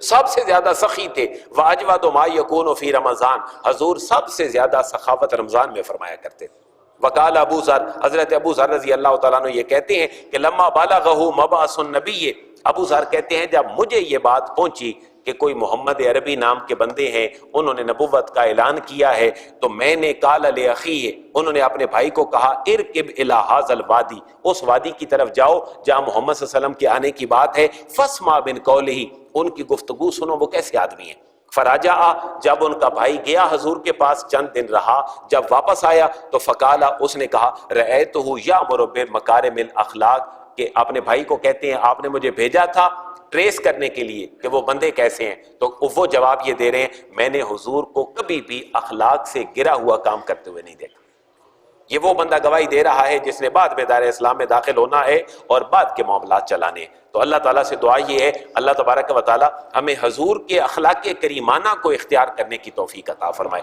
سب سے زیادہ سخی تھے. واجود ما یکون فی رمضان، حضور سب سے زیادہ سخاوت رمضان میں فرمایا کرتے تھے. وقال ابو ذر، حضرت ابو ذر رضی اللہ تعالیٰ عنہ یہ کہتے ہیں کہ لما بالغہ مبعث النبی، ابو ذر کہتے ہیں جب مجھے یہ بات پہنچی کہ کوئی محمد عربی نام کے بندے ہیں، انہوں نے نبوت کا اعلان کیا ہے، تو میں نے قال لاخیہ، انہوں نے اپنے بھائی کو کہا ارکب الی ھذا الوادی، اس وادی کی طرف جاؤ جہاں محمد صلی اللہ علیہ وسلم کے آنے کی بات ہے، فاسمع من قولہ، ان کی گفتگو سنو وہ کیسے آدمی ہیں. فراجع، جب ان کا بھائی گیا حضور کے پاس چند دن رہا، جب واپس آیا تو فقالا، اس نے کہا رأیتہ یأمر بمکارم الاخلاق، کہ اپنے بھائی کو کہتے ہیں آپ نے مجھے بھیجا تھا ٹریس کرنے کے لیے کہ وہ بندے کیسے ہیں. تو وہ جواب یہ دے رہے ہیں میں نے حضور کو کبھی بھی اخلاق سے گرا ہوا کام کرتے ہوئے نہیں دیکھا. یہ وہ بندہ گواہی دے رہا ہے جس نے بعد میں دار اسلام میں داخل ہونا ہے اور بعد کے معاملات چلانے ہیں. تو اللہ تعالیٰ سے دعا یہ ہے اللہ تبارک و تعالیٰ ہمیں حضور کے اخلاق کریمانہ کو اختیار کرنے کی توفیق عطا فرمائے.